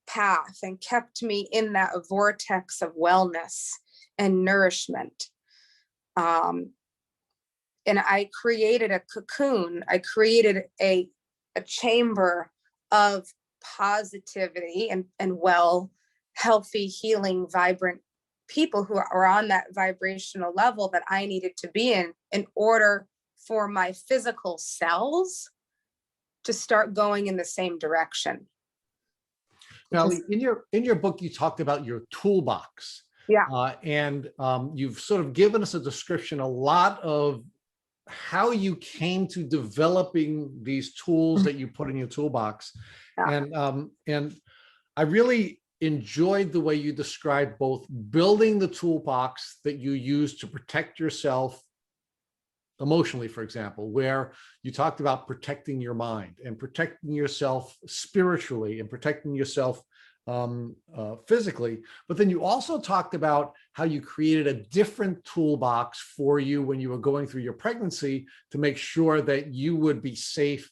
path and kept me in that vortex of wellness and nourishment. And I created a cocoon. I created a chamber of positivity and well, healthy, healing, vibrant people who are on that vibrational level that I needed to be in order for my physical cells to start going in the same direction. Now, Just, in your book, you talked about your toolbox. yeah. And you've sort of given us a description, a lot of how you came to developing these tools that you put in your toolbox. Yeah. And I really enjoyed the way you described both building the toolbox that you use to protect yourself emotionally, for example, where you talked about protecting your mind and protecting yourself spiritually and protecting yourself physically. But then you also talked about how you created a different toolbox for you when you were going through your pregnancy to make sure that you would be safe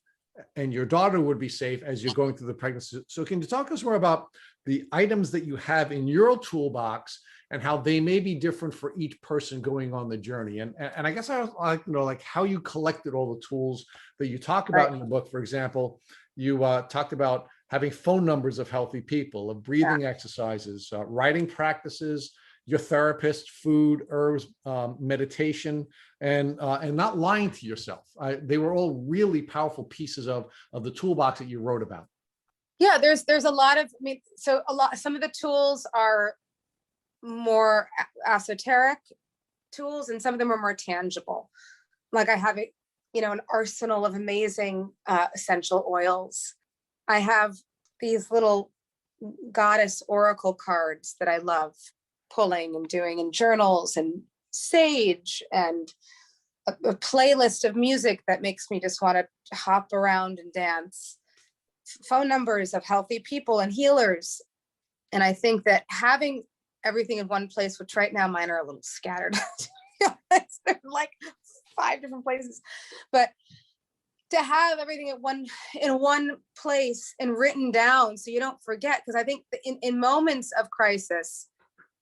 and your daughter would be safe as you're going through the pregnancy. So can you talk us more about the items that you have in your toolbox and how they may be different for each person going on the journey? And I guess I would like to know, like, how you collected all the tools that you talk about in the book. For example, you talked about having phone numbers of healthy people, of breathing exercises, writing practices, your therapist, food, herbs, meditation, and not lying to yourself. They were all really powerful pieces of the toolbox that you wrote about. Yeah, there's a lot of, some of the tools are more esoteric tools and some of them are more tangible. Like I have an arsenal of amazing essential oils. I have these little goddess oracle cards that I love pulling and doing, and journals and sage and a playlist of music that makes me just want to hop around and dance. Phone numbers of healthy people and healers. And I think that having everything in one place, which right now mine are a little scattered, they're like 5 different places, but to have everything in one place and written down so you don't forget, because I think in moments of crisis,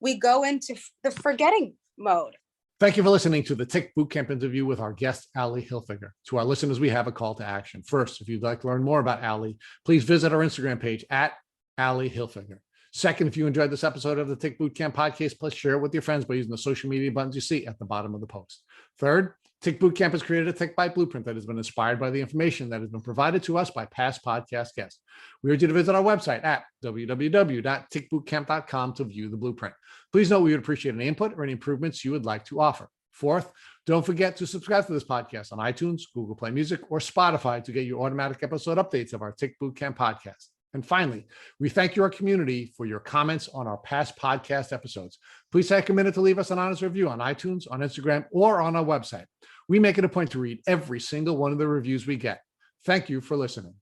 we go into the forgetting mode. Thank you for listening to the Tick Bootcamp interview with our guest, Ally Hilfiger. To our listeners, we have a call to action. First, if you'd like to learn more about Ally, please visit our Instagram page at Ally Hilfiger. Second, if you enjoyed this episode of the Tick Bootcamp podcast, please share it with your friends by using the social media buttons you see at the bottom of the post. Third, Tick Bootcamp has created a Tick Bite blueprint that has been inspired by the information that has been provided to us by past podcast guests. We urge you to visit our website at www.tickbootcamp.com to view the blueprint. Please note we would appreciate any input or any improvements you would like to offer. Fourth, don't forget to subscribe to this podcast on iTunes, Google Play Music, or Spotify to get your automatic episode updates of our Tick Bootcamp podcast. And finally, we thank your community for your comments on our past podcast episodes. Please take a minute to leave us an honest review on iTunes, on Instagram, or on our website. We make it a point to read every single one of the reviews we get. Thank you for listening.